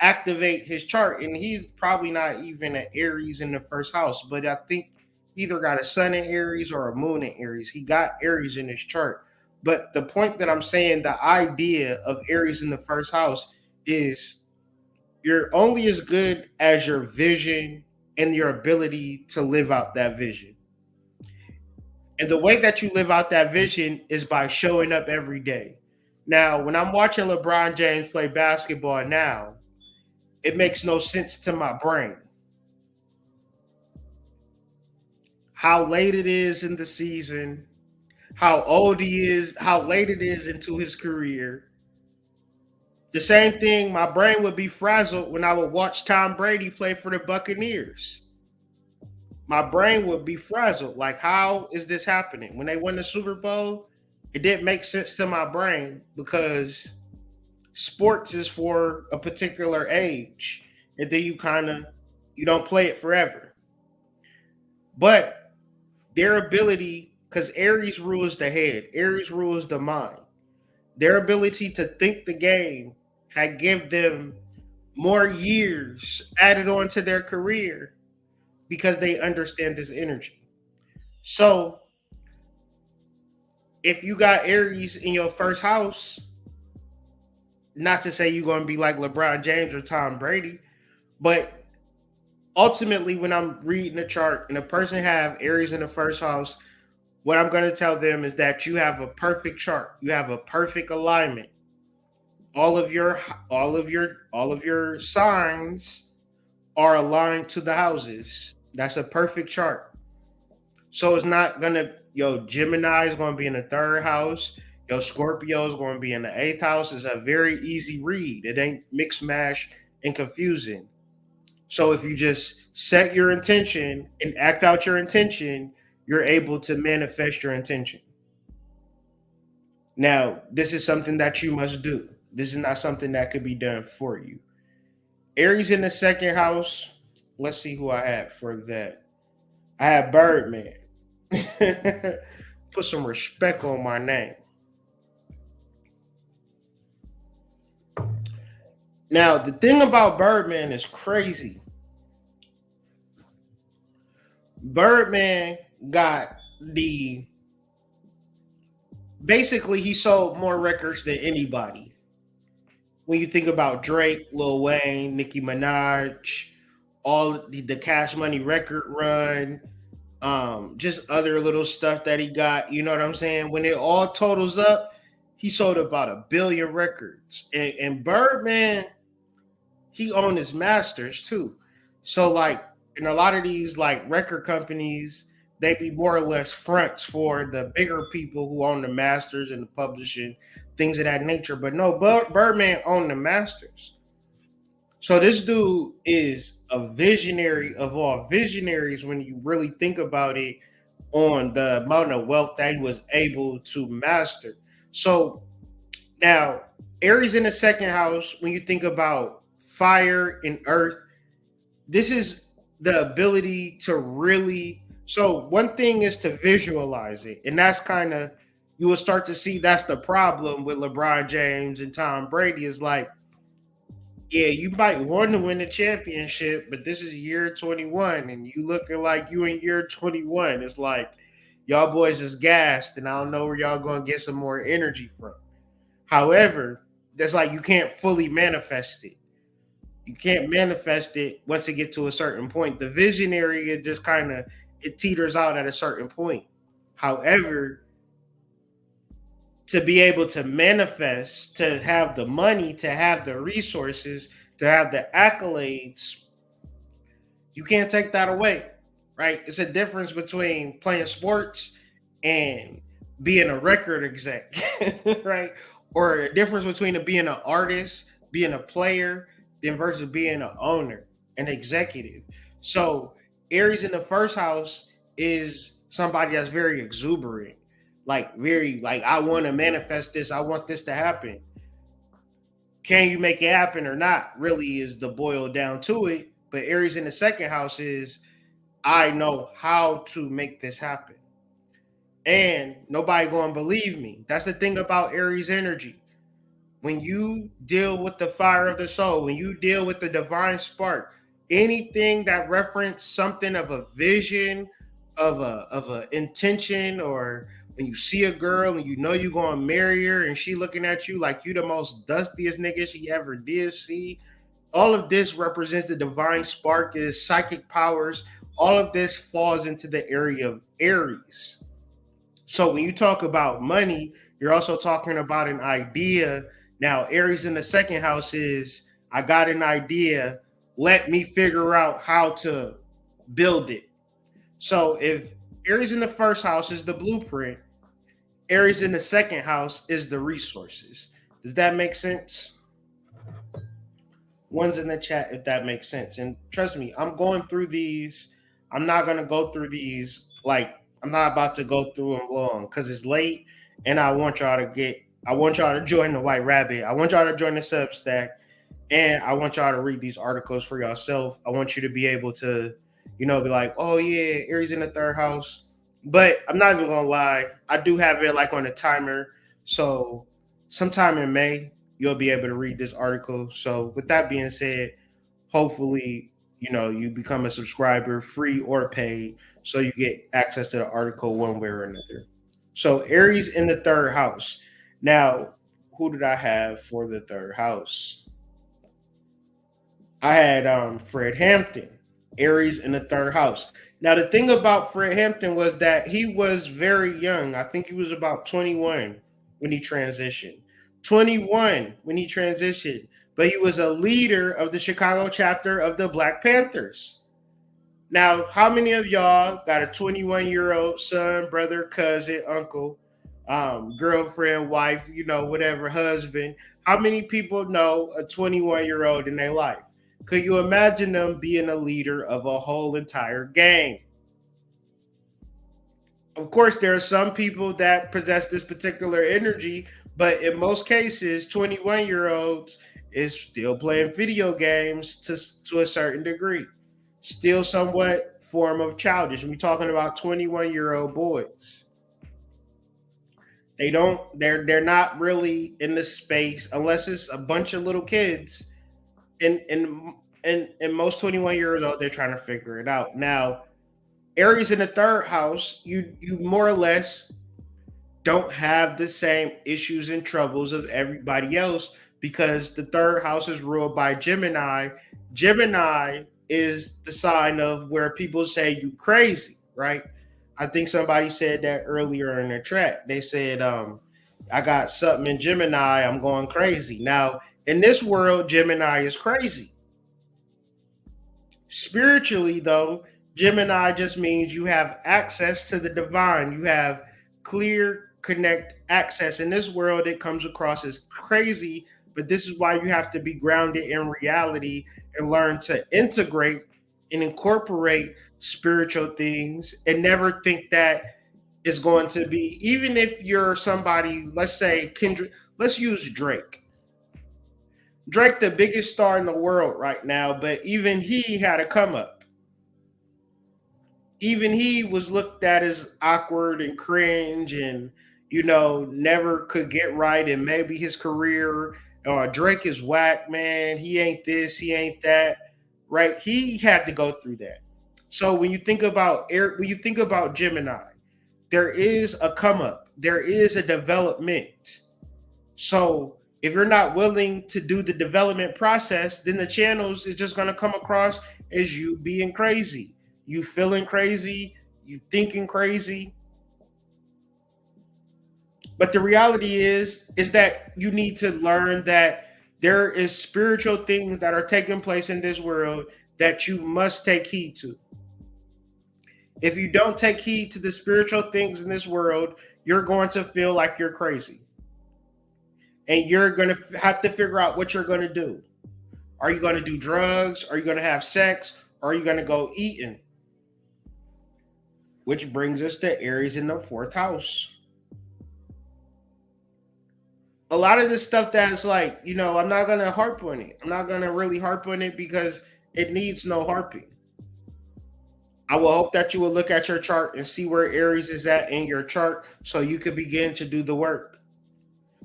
activate his chart, and he's probably not even an Aries in the first house, but I think he either got a sun in Aries or a moon in Aries. He got Aries in his chart. But the point that I'm saying, the idea of Aries in the first house is you're only as good as your vision and your ability to live out that vision. And the way that you live out that vision is by showing up every day. Now, when I'm watching LeBron James play basketball now, it makes no sense to my brain. How late it is in the season, how old he is, how late it is into his career. The same thing, my brain would be frazzled when I would watch Tom Brady play for the Buccaneers. My brain would be frazzled. Like, how is this happening? When they won the Super Bowl, it didn't make sense to my brain because sports is for a particular age. And then you don't play it forever. But their ability, because Aries rules the head, Aries rules the mind. Their ability to think the game had given them more years added on to their career because they understand this energy. So if you got Aries in your first house, not to say you're going to be like LeBron James or Tom Brady, but ultimately when I'm reading the chart and a person have Aries in the first house, what I'm going to tell them is that you have a perfect chart. You have a perfect alignment. All of your signs are aligned to the houses. That's a perfect chart. So it's not gonna Gemini is gonna be in the third house. Scorpio is going to be in the eighth house. It's a very easy read. It ain't mixed mash and confusing. So if you just set your intention and act out your intention, you're able to manifest your intention. Now, this is something that you must do. This is not something that could be done for you. Aries in the second house. Let's see who I had for that. I had Birdman. Put some respect on my name. Now, the thing about Birdman is crazy. Birdman got basically he sold more records than anybody. When you think about Drake, Lil Wayne, Nicki Minaj, all the Cash Money record run, just other little stuff that he got, you know what I'm saying? When it all totals up, he sold about 1 billion records. And Birdman, he owned his masters too. So like in a lot of these like record companies, they be more or less fronts for the bigger people who own the masters and the publishing, things of that nature. But no, Birdman owned the masters. So this dude is a visionary of all visionaries when you really think about it on the amount of wealth that he was able to master. So now Aries in the second house, when you think about fire and earth, this is the ability to really, so one thing is to visualize it, and that's kind of, you will start to see that's the problem with LeBron James and Tom Brady is like, yeah, you might want to win the championship, but this is year 21 and you looking like you in year 21. It's like y'all boys is gassed and I don't know where y'all going to get some more energy from. However, that's like you can't fully manifest it. You can't manifest it once it get to a certain point. The visionary, it just kind of, it teeters out at a certain point. However, to be able to manifest, to have the money, to have the resources, to have the accolades, you can't take that away, right? It's a difference between playing sports and being a record exec, right? Or a difference between being an artist, being a player, then versus being an owner, an executive. So Aries in the first house is somebody that's very exuberant, like very like I want to manifest this, I want this to happen. Can you make it happen or not? Really is the boil down to it. But Aries in the second house is I know how to make this happen. And nobody gonna believe me. That's the thing about Aries energy. When you deal with the fire of the soul, when you deal with the divine spark, anything that reference something of a vision, of a intention, or when you see a girl and you know you're gonna marry her and she looking at you like you the most dustiest nigga she ever did see, all of this represents the divine spark, is psychic powers. All of this falls into the area of Aries. So when you talk about money, you're also talking about an idea. Now, Aries in the second house is I got an idea. Let me figure out how to build it. So if Aries in the first house is the blueprint, Aries in the second house is the resources. Does that make sense? One's in the chat if that makes sense. And trust me, I'm going through these. I'm not gonna go through these like I'm not about to go through them long because it's late, and I want y'all to get. I want y'all to join the White Rabbit. I want y'all to join the Substack, and I want y'all to read these articles for yourself. I want you to be able to, be like, oh yeah, Aries in the third house. But I'm not even gonna lie, I do have it like on a timer. So sometime in May, you'll be able to read this article. So with that being said, hopefully, you become a subscriber, free or paid, so you get access to the article one way or another. So Aries in the third house. Now, who did I have for the third house? I had Fred Hampton, Aries in the third house. Now, the thing about Fred Hampton was that he was very young. I think he was about 21 when he transitioned. 21 when he transitioned, but he was a leader of the Chicago chapter of the Black Panthers. Now, how many of y'all got a 21-year-old son, brother, cousin, uncle, girlfriend, wife, whatever, husband? How many people know a 21-year-old in their life? Could you imagine them being a leader of a whole entire gang? Of course, there are some people that possess this particular energy, but in most cases, 21-year-olds is still playing video games to a certain degree. Still somewhat form of childish. We're talking about 21-year-old boys. They're not really in the space unless it's a bunch of little kids. And most 21 years old, they're trying to figure it out. Now, Aries in the third house, you more or less don't have the same issues and troubles of everybody else because the third house is ruled by Gemini. Gemini is the sign of where people say you crazy, right? I think somebody said that earlier in the track. They said, I got something in Gemini, I'm going crazy. Now, in this world, Gemini is crazy. Spiritually, though, Gemini just means you have access to the divine. You have clear, connect access. In this world, it comes across as crazy, but this is why you have to be grounded in reality and learn to integrate and incorporate spiritual things and never think that it's going to be, even if you're somebody, let's say Kendrick, let's use Drake. Drake, the biggest star in the world right now, but even he had a come up. Even he was looked at as awkward and cringe and, never could get right. And maybe his career, Drake is whack, man. He ain't this, he ain't that, right? He had to go through that. So when you think about Gemini, there is a come up, there is a development. So if you're not willing to do the development process, then the channels is just going to come across as you being crazy, you feeling crazy, you thinking crazy. But the reality is that you need to learn that there is spiritual things that are taking place in this world that you must take heed to. If you don't take heed to the spiritual things in this world, you're going to feel like you're crazy. And you're going to have to figure out what you're going to do. Are you going to do drugs? Are you going to have sex? Or are you going to go eating? Which brings us to Aries in the fourth house. a lot of this stuff that's like, I'm not gonna harp on it. I'm not gonna really harp on it because it needs no harping. I will hope that you will look at your chart and see where Aries is at in your chart so you could begin to do the work.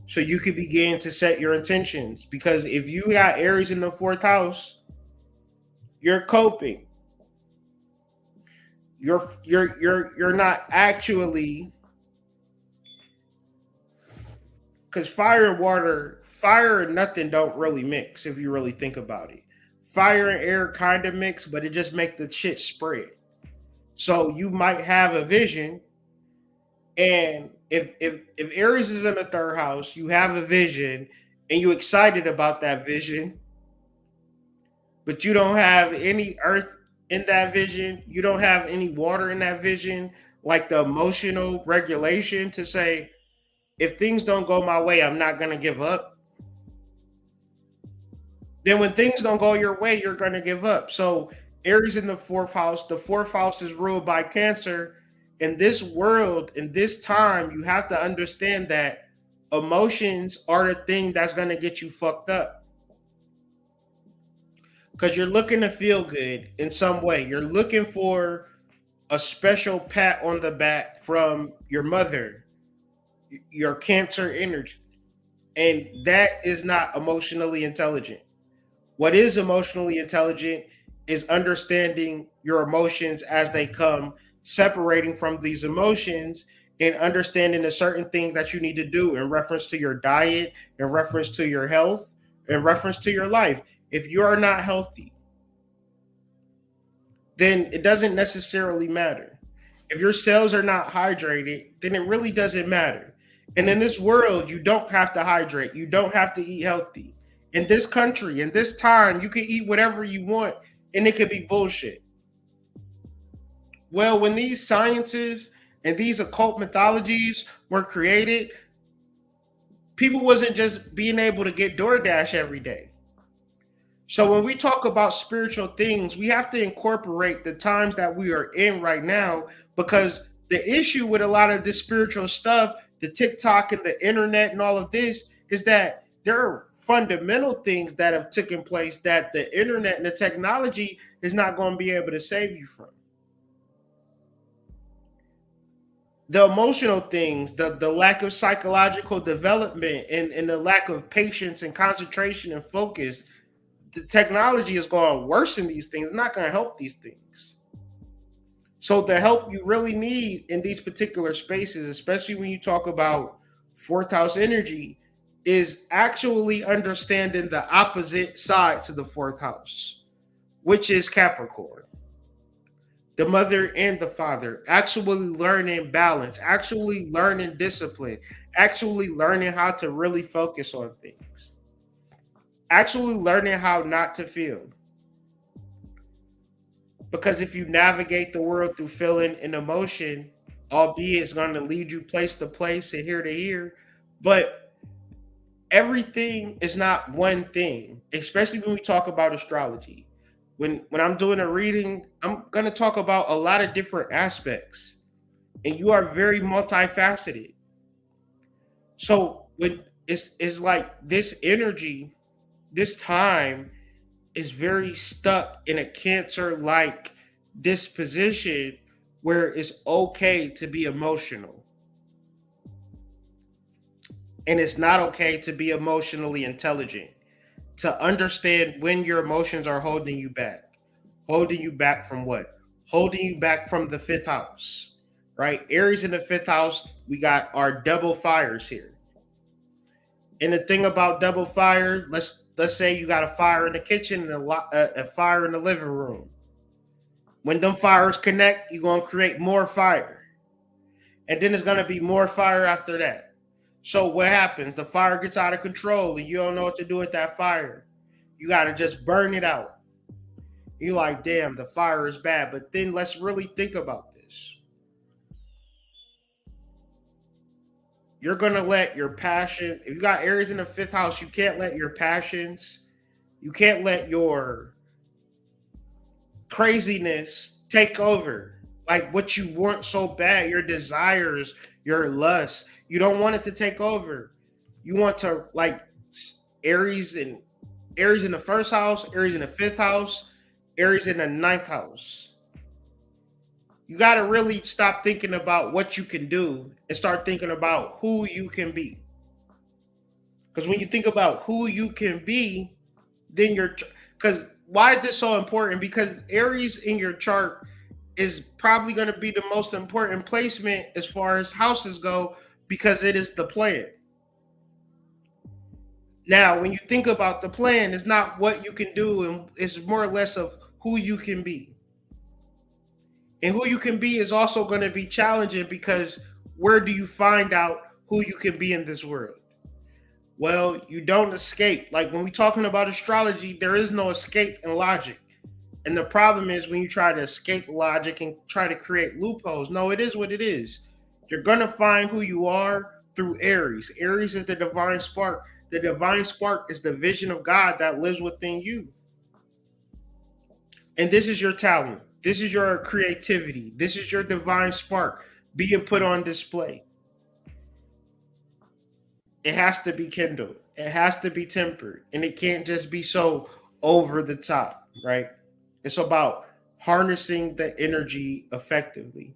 So you could begin to set your intentions. Because if you got Aries in the 4th house, you're coping. You're not actually, because fire and nothing don't really mix if you really think about it. Fire and air kind of mix, but it just make the shit spread. So you might have a vision, and if Aries is in the 3rd house, you have a vision and you excited about that vision, but you don't have any earth in that vision, you don't have any water in that vision, like the emotional regulation to say, if things don't go my way, I'm not going to give up. Then when things don't go your way, you're going to give up. So Aries in the 4th house, the 4th house is ruled by Cancer. In this world, in this time, you have to understand that emotions are the thing that's going to get you fucked up. Because you're looking to feel good in some way. You're looking for a special pat on the back from your mother, your Cancer energy. And that is not emotionally intelligent. What is emotionally intelligent is understanding your emotions as they come, separating from these emotions, and understanding the certain things that you need to do in reference to your diet, in reference to your health, in reference to your life. If you are not healthy, then it doesn't necessarily matter. If your cells are not hydrated, then it really doesn't matter. And in this world, you don't have to hydrate. You don't have to eat healthy. In this country, in this time, you can eat whatever you want, and it could be bullshit. Well, when these sciences and these occult mythologies were created, people wasn't just being able to get DoorDash every day. So when we talk about spiritual things, we have to incorporate the times that we are in right now, because the issue with a lot of this spiritual stuff, the TikTok and the internet and all of this, is that there are fundamental things that have taken place that the internet and the technology is not going to be able to save you from. The emotional things, the lack of psychological development and the lack of patience and concentration and focus, the technology is going to worsen these things. It's not going to help these things. So the help you really need in these particular spaces, especially when you talk about 4th house energy, is actually understanding the opposite side to the 4th house, which is Capricorn. The mother and the father, actually learning balance, actually learning discipline, actually learning how to really focus on things, actually learning how not to feel. Because if you navigate the world through feeling and emotion, albeit it's going to lead you place to place and here to here, but everything is not one thing, especially when we talk about astrology. When I'm doing a reading, I'm going to talk about a lot of different aspects, and you are very multifaceted. So when it's like this energy, this time is very stuck in a Cancer-like disposition where it's okay to be emotional. And it's not okay to be emotionally intelligent, to understand when your emotions are holding you back. Holding you back from what? Holding you back from the 5th house, right? Aries in the 5th house, we got our double fires here. And the thing about double fire, let's say you got a fire in the kitchen and a fire in the living room. When them fires connect, you're going to create more fire. And then there's going to be more fire after that. So what happens? The fire gets out of control and you don't know what to do with that fire. You got to just burn it out. You're like, damn, the fire is bad. But then let's really think about this. You're going to let your passion, if you got Aries in the 5th house, you can't let your passions, you can't let your craziness take over. Like what you want so bad, your desires, your lust. You don't want it to take over. You want to like Aries in the first house, Aries in the fifth house, Aries in the ninth house. You got to really stop thinking about what you can do and start thinking about who you can be. Because when you think about who you can be, then because why is this so important? Because Aries in your chart is probably going to be the most important placement as far as houses go because it is the plan. Now, when you think about the plan, it's not what you can do, and it's more or less of who you can be. And who you can be is also going to be challenging because where do you find out who you can be in this world? Well, you don't escape. Like when we're talking about astrology, there is no escape in logic. And the problem is when you try to escape logic and try to create loopholes. No, it is what it is. You're going to find who you are through Aries. Aries is the divine spark. The divine spark is the vision of God that lives within you. And this is your talent. This is your creativity. This is your divine spark being put on display. It has to be kindled. It has to be tempered. And it can't just be so over the top, right? It's about harnessing the energy effectively.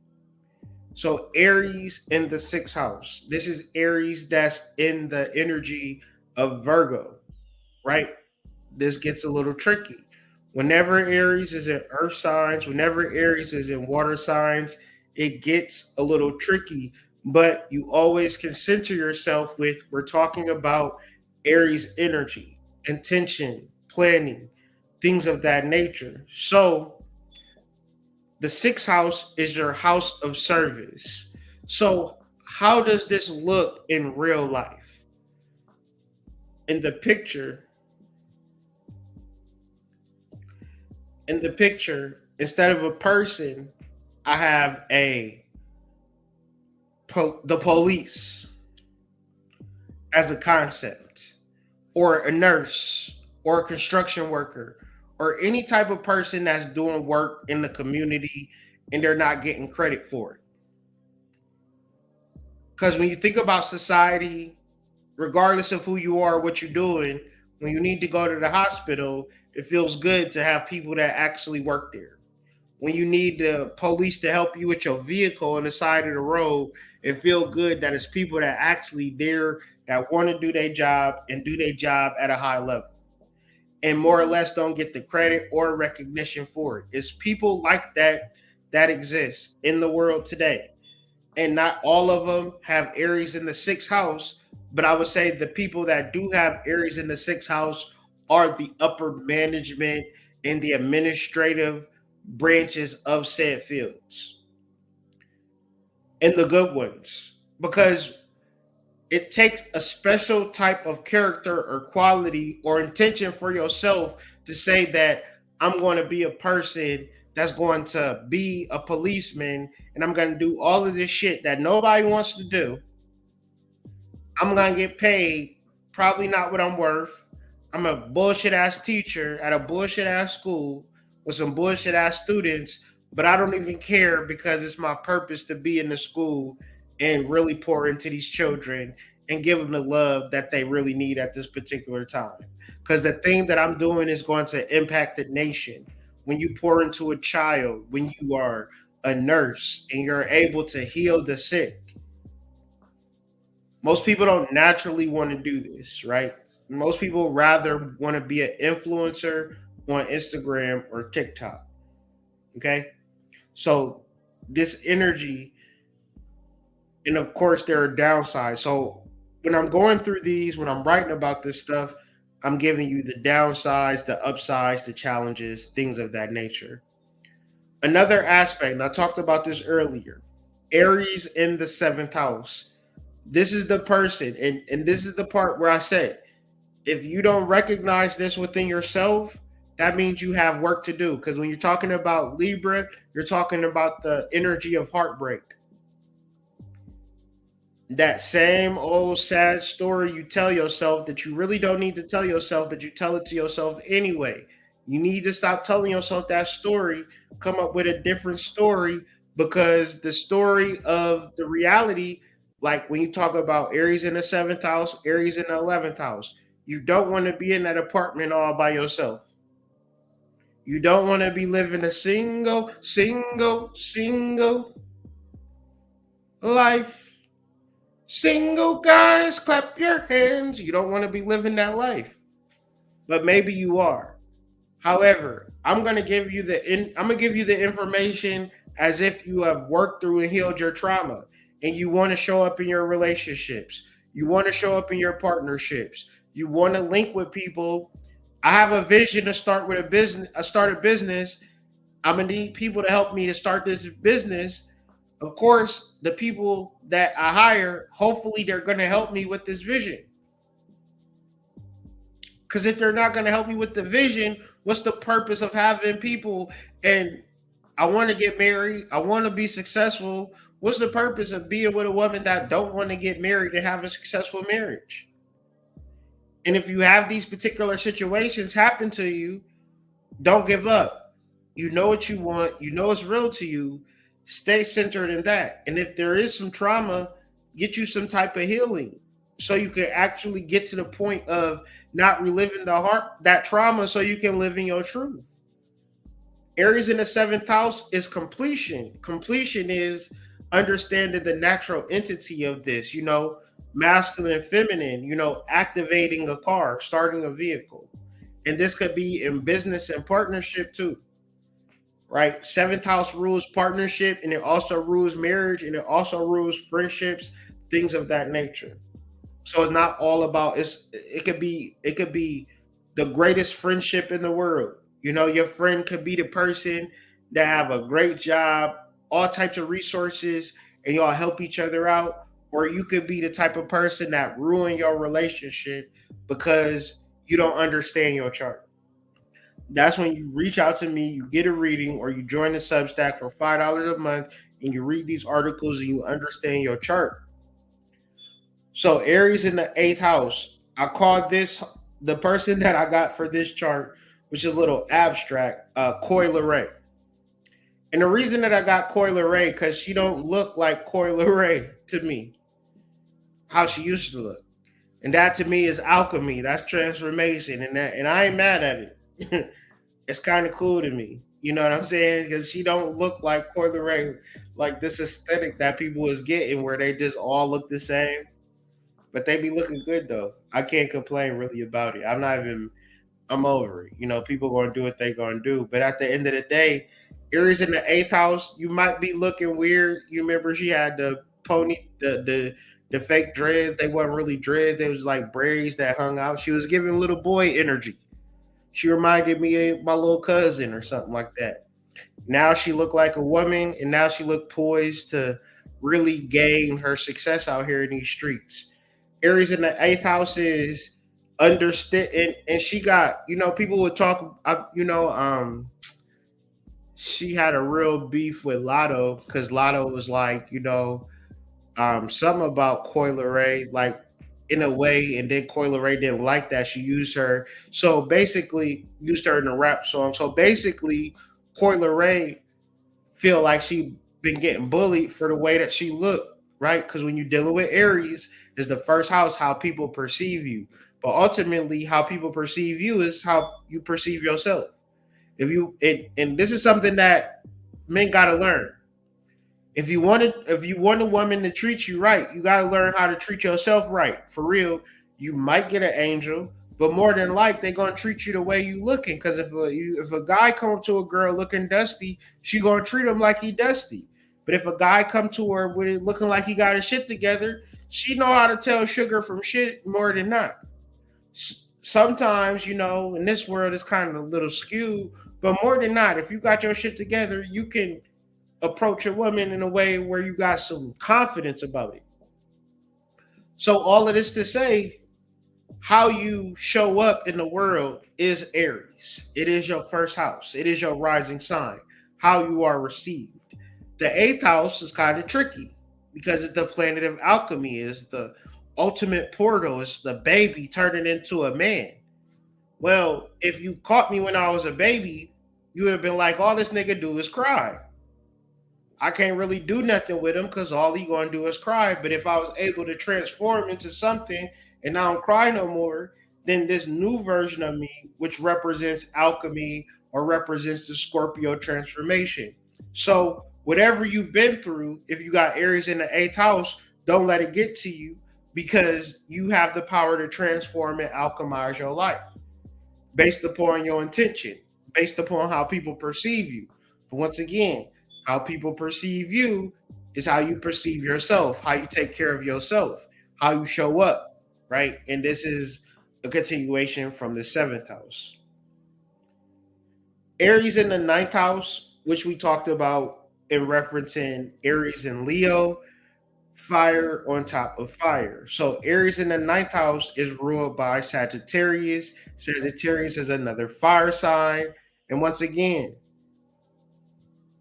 So Aries in the sixth house. This is Aries that's in the energy of Virgo, right? This gets a little tricky. Whenever Aries is in earth signs, whenever Aries is in water signs, it gets a little tricky. But you always can center yourself with we're talking about Aries energy, intention, planning, things of that nature. So the sixth house is your house of service. So how does this look in real life? In the picture, instead of a person, I have the police as a concept, or a nurse, or a construction worker, or any type of person that's doing work in the community and they're not getting credit for it. Because when you think about society, regardless of who you are, what you're doing, when you need to go to the hospital, it feels good to have people that actually work there. When you need the police to help you with your vehicle on the side of the road, it feels good that it's people that actually there that want to do their job and do their job at a high level and more or less don't get the credit or recognition for it. It's people like that that exist in the world today. And not all of them have Aries in the sixth house, but I would say the people that do have Aries in the sixth house are the upper management and the administrative branches of said fields. And the good ones. Because it takes a special type of character or quality or intention for yourself to say that I'm going to be a person that's going to be a policeman and I'm going to do all of this shit that nobody wants to do. I'm going to get paid probably not what I'm worth. I'm a bullshit ass teacher at a bullshit ass school with some bullshit ass students, but I don't even care because it's my purpose to be in the school and really pour into these children and give them the love that they really need at this particular time. Because the thing that I'm doing is going to impact the nation. When you pour into a child, when you are a nurse and you're able to heal the sick, most people don't naturally want to do this, right? Most people rather want to be an influencer on Instagram or TikTok. Okay. So this energy, and of course, there are downsides. So when I'm going through these, when I'm writing about this stuff, I'm giving you the downsides, the upsides, the challenges, things of that nature. Another aspect, and I talked about this earlier, Aries in the seventh house. This is the person, and this is the part where I said, if you don't recognize this within yourself, that means you have work to do. Because when you're talking about Libra, you're talking about the energy of heartbreak. That same old sad story you tell yourself that you really don't need to tell yourself, but you tell it to yourself anyway. You need to stop telling yourself that story, come up with a different story, because the story of the reality Like when you talk about Aries in the 7th house, Aries in the 11th house, you don't want to be in that apartment all by yourself. You don't want to be living a single life. Single guys, clap your hands. You don't want to be living that life, but maybe you are. However, I'm gonna give you the information as if you have worked through and healed your trauma, and you want to show up in your relationships. You want to show up in your partnerships. You want to link with people. I have a vision to start with a business. I start a business. I'm gonna need people to help me to start this business. Of course, the people that I hire, hopefully, they're gonna help me with this vision. Because if they're not going to help me with the vision, what's the purpose of having people? And I want to get married. I want to be successful. What's the purpose of being with a woman that don't want to get married and have a successful marriage? And if you have these particular situations happen to you, don't give up. You know what you want. You know it's real to you. Stay centered in that. And if there is some trauma, get you some type of healing so you can actually get to the point of not reliving that trauma so you can live in your truth. Aries in the 7th house is completion. Completion is understanding the natural entity of this, masculine and feminine, activating a car, starting a vehicle. And this could be in business and partnership too, right? 7th house rules partnership, and it also rules marriage, and it also rules friendships, things of that nature. So it's not all about it could be the greatest friendship in the world. Your friend could be the person that have a great job, all types of resources, and y'all help each other out. Or you could be the type of person that ruin your relationship because you don't understand your chart. That's when you reach out to me, you get a reading, or you join the Substack for $5 a month, and you read these articles and you understand your chart. So Aries in the 8th house. I called this the person that I got for this chart, which is a little abstract, Coy Leray. And the reason that I got Coy Leray, because she don't look like Coy Leray to me, how she used to look. And that to me is alchemy. That's transformation. And I ain't mad at it. It's kind of cool to me. You know what I'm saying? Because she don't look like Coy Leray, like this aesthetic that people is getting where they just all look the same. But they be looking good though. I can't complain really about it. I'm over it. People gonna do what they gonna do. But at the end of the day, Aries in the 8th house, you might be looking weird. You remember she had the pony, the fake dreads. They weren't really dreads. They was like braids that hung out. She was giving little boy energy. She reminded me of my little cousin or something like that. Now she looked like a woman, and now she looked poised to really gain her success out here in these streets. Aries in the 8th house is understand, and she got, people would talk, she had a real beef with Lotto because Lotto was like, something about Coy Leray, like in a way, and then Coy Leray didn't like that. She used her, so basically used her in a rap song. So basically, Coy Leray feel like she been getting bullied for the way that she looked, right? Because when you're dealing with Aries, is the first house how people perceive you, but ultimately how people perceive you is how you perceive yourself. And this is something that men got to learn. If you want a woman to treat you right, you got to learn how to treat yourself right. For real, you might get an angel, but more than like they're gonna treat you the way you looking. Because if a guy come up to a girl looking dusty, she gonna treat him like he dusty. But if a guy come to her with it looking like he got his shit together, she know how to tell sugar from shit more than not. Sometimes, in this world it's kind of a little skewed, but more than not, if you got your shit together, you can approach a woman in a way where you got some confidence about it. So all of this to say, how you show up in the world is Aries. It is your first house. It is your rising sign. How you are received. The 8th house is kind of tricky because it's the planet of alchemy. It's the ultimate portal. It's the baby turning into a man. Well, if you caught me when I was a baby, you would have been like, all this nigga do is cry. I can't really do nothing with him because all he gonna do is cry. But if I was able to transform into something and I don't cry no more, then this new version of me, which represents alchemy or represents the Scorpio transformation. So whatever you've been through, if you got Aries in the eighth house, don't let it get to you because you have the power to transform and alchemize your life based upon your intention, based upon how people perceive you. But once again, how people perceive you is how you perceive yourself, how you take care of yourself, how you show up, right? And this is a continuation from the seventh house. Aries in the ninth house, which we talked about in referencing Aries and Leo, fire on top of fire. So Aries in the ninth house is ruled by Sagittarius. Sagittarius is another fire sign. And once again,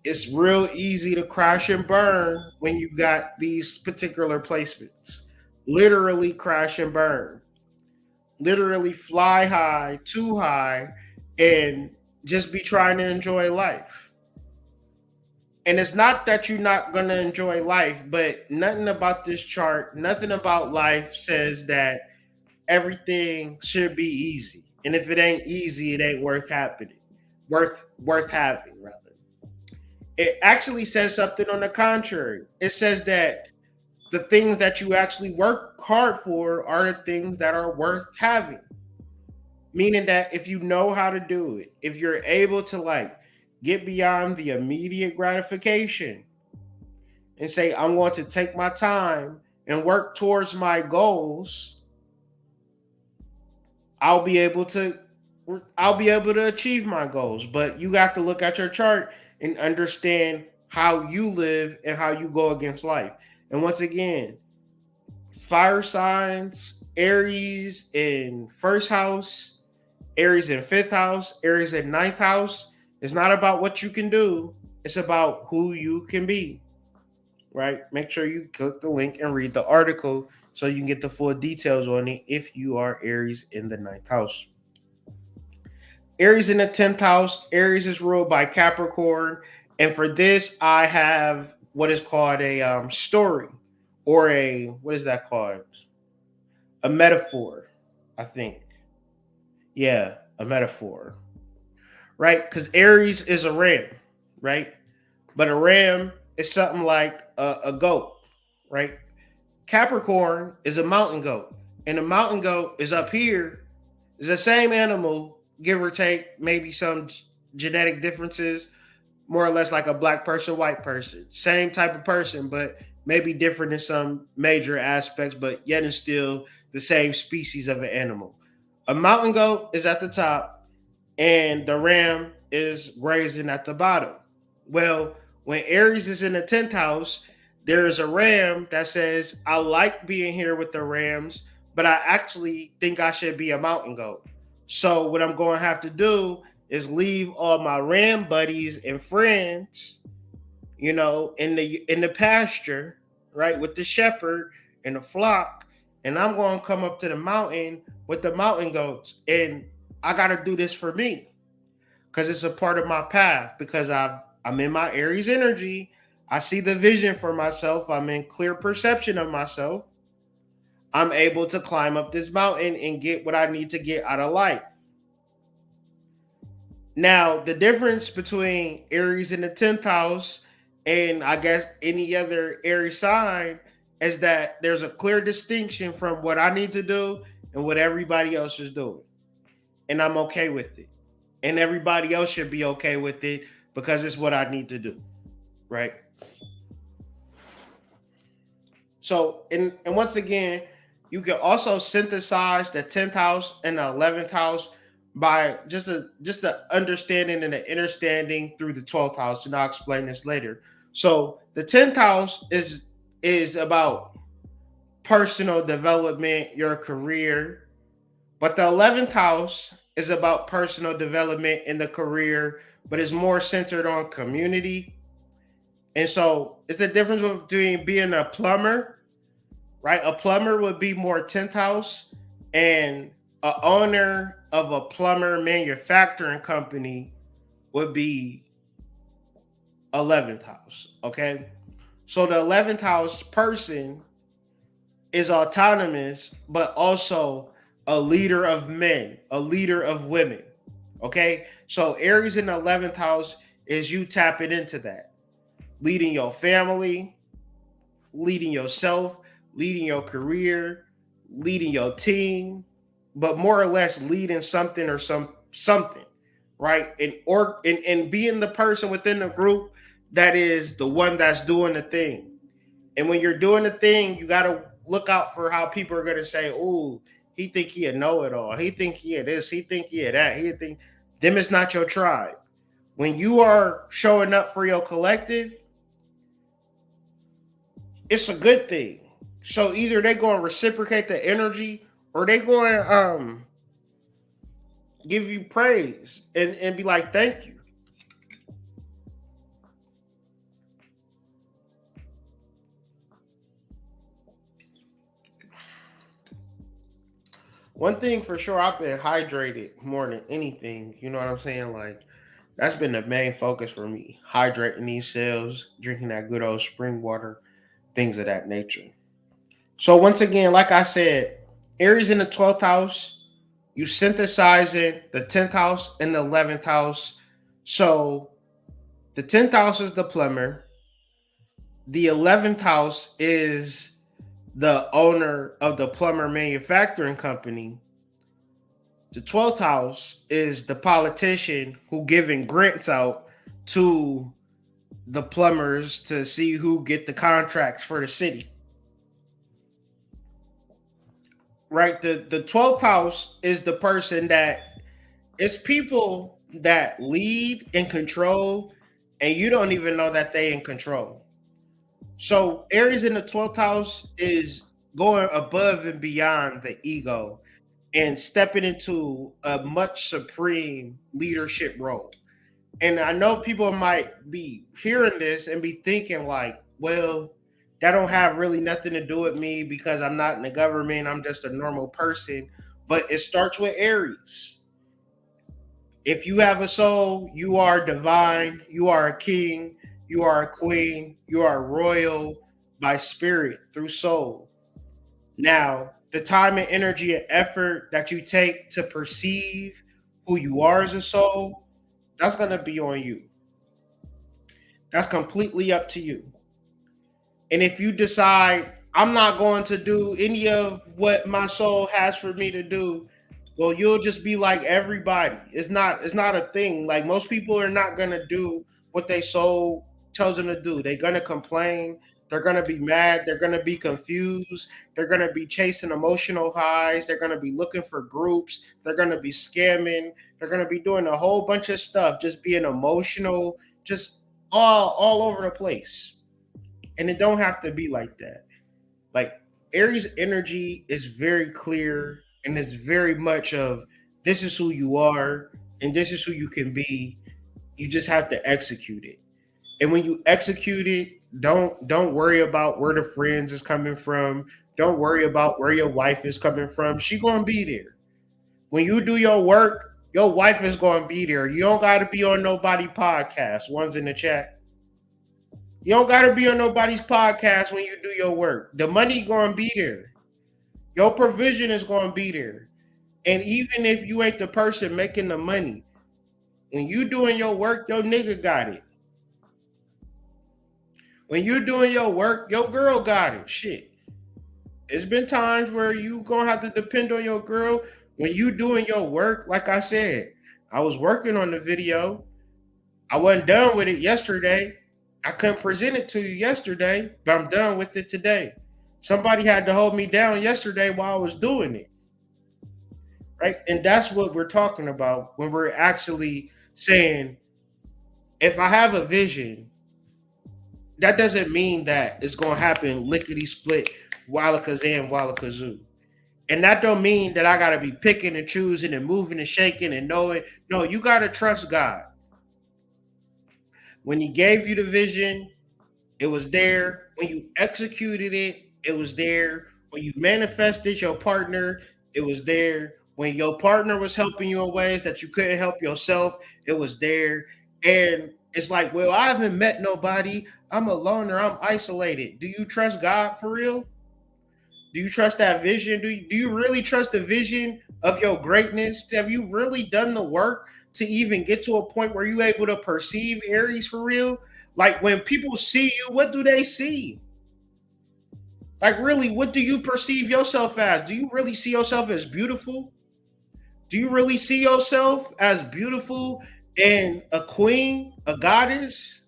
it's real easy to crash and burn when you got these particular placements. Literally crash and burn. Literally fly high, too high, and just be trying to enjoy life. And it's not that you're not going to enjoy life, but nothing about this chart, nothing about life says that everything should be easy. And if it ain't easy, it ain't worth happening. Worth having, rather. It actually says something on the contrary. It says that the things that you actually work hard for are the things that are worth having. Meaning that if you know how to do it, if you're able to like get beyond the immediate gratification and say, I'm going to take my time and work towards my goals, I'll be able to achieve my goals. But you got to look at your chart and understand how you live and how you go against life. And once again, fire signs, Aries in first house, Aries in fifth house, Aries in ninth house. It's not about what you can do. It's about who you can be, right? Make sure you click the link and read the article so you can get the full details on it if you are Aries in the ninth house. Aries in the 10th house. Aries is ruled by Capricorn. And for this, I have what is called a story or what is that called? A metaphor, I think. Yeah, a metaphor. Right? Because Aries is a ram, right? But a ram is something like a goat, right? Capricorn is a mountain goat. And a mountain goat is up here. It's the same animal, give or take, maybe some genetic differences, more or less like a black person, white person. Same type of person, but maybe different in some major aspects, but yet and still the same species of an animal. A mountain goat is at the top, and the ram is grazing at the bottom. Well, when Aries is in the 10th house, there is a ram that says, I like being here with the rams, but I actually think I should be a mountain goat. So what I'm going to have to do is leave all my ram buddies and friends, in the pasture, right, with the shepherd and the flock, and I'm going to come up to the mountain with the mountain goats, and I got to do this for me because it's a part of my path. Because I'm in my Aries energy, I see the vision for myself. I'm in clear perception of myself. I'm able to climb up this mountain and get what I need to get out of life. Now, the difference between Aries in the 10th house and I guess any other Aries sign is that there's a clear distinction from what I need to do and what everybody else is doing. And I'm okay with it. And everybody else should be okay with it because it's what I need to do. Right? So, and once again, you can also synthesize the 10th house and the 11th house by just a understanding and an understanding through the 12th house, and I'll explain this later. So the 10th house is about personal development, your career, but the 11th house is about personal development in the career, but it's more centered on community. And so it's the difference between being a plumber, right? A plumber would be more 10th house, and a owner of a plumber manufacturing company would be 11th house. Okay. So the 11th house person is autonomous, but also a leader of men, a leader of women. Okay. So Aries in the 11th house is you tapping into that, leading your family, leading yourself, leading your career, leading your team, but more or less leading something or something, right? And being the person within the group that is the one that's doing the thing. And when you're doing the thing, you gotta look out for how people are gonna say, "Oh, he think he a know it all. He think he a this. He think he a that. He think them is not your tribe." When you are showing up for your collective, it's a good thing. So either they going to reciprocate the energy or they going to give you praise and be like, thank you. One thing for sure, I've been hydrated more than anything. You know what I'm saying? Like, that's been the main focus for me. Hydrating these cells, drinking that good old spring water, things of that nature. So once again, like I said, Aries in the 12th house, you synthesizing the 10th house and the 11th house. So the 10th house is the plumber. The 11th house is the owner of the plumber manufacturing company. The 12th house is the politician who giving grants out to the plumbers to see who get the contracts for the city. Right? The 12th house is the person that it's people that lead and control, and you don't even know that they in control. So Aries in the 12th house is going above and beyond the ego and stepping into a much supreme leadership role. And I know people might be hearing this and be thinking like, well, that don't have really nothing to do with me because I'm not in the government. I'm just a normal person. But it starts with Aries. If you have a soul, you are divine, you are a king, you are a queen, you are royal by spirit through soul. Now, the time and energy and effort that you take to perceive who you are as a soul, that's going to be on you. That's completely up to you. And if you decide I'm not going to do any of what my soul has for me to do, well, you'll just be like everybody. It's not a thing. Like most people are not gonna do what their soul tells them to do. They're gonna complain. They're gonna be mad. They're gonna be confused. They're gonna be chasing emotional highs. They're gonna be looking for groups. They're gonna be scamming. They're gonna be doing a whole bunch of stuff, just being emotional, just all over the place. And it don't have to be like that. Like Aries energy is very clear and it's very much of this is who you are and this is who you can be. You just have to execute it. And when you execute it, don't worry about where the friends is coming from. Don't worry about where your wife is coming from. She gonna be there. When you do your work, your wife is gonna be there. You don't gotta be on nobody podcast. One's in the chat. You don't gotta be on nobody's podcast when you do your work. The money gonna be there. Your provision is gonna be there. And even if you ain't the person making the money, when you doing your work, your nigga got it. When you doing your work, your girl got it. Shit. It's been times where you gonna have to depend on your girl. When you doing your work, like I said, I was working on the video. I wasn't done with it yesterday. I couldn't present it to you yesterday, but I'm done with it today. Somebody had to hold me down yesterday while I was doing it. Right? And that's what we're talking about when we're actually saying, if I have a vision, that doesn't mean that it's gonna happen lickety split, wallakazam, wallakazoo. And that don't mean that I gotta be picking and choosing and moving and shaking and knowing. No, you gotta trust God. When He gave you the vision, it was there. When you executed it, it was there. When you manifested your partner, it was there. When your partner was helping you in ways that you couldn't help yourself, it was there. And It's like, well, I haven't met nobody. I'm a loner. I'm isolated. Do you trust God for real? Do you trust that vision? Do you really trust the vision of your greatness? Have you really done the work to even get to a point where you're able to perceive Aries for real? Like when people see you, what do they see? Like really, what do you perceive yourself as? Do you really see yourself as beautiful? Do you really see yourself as beautiful and a queen, a goddess?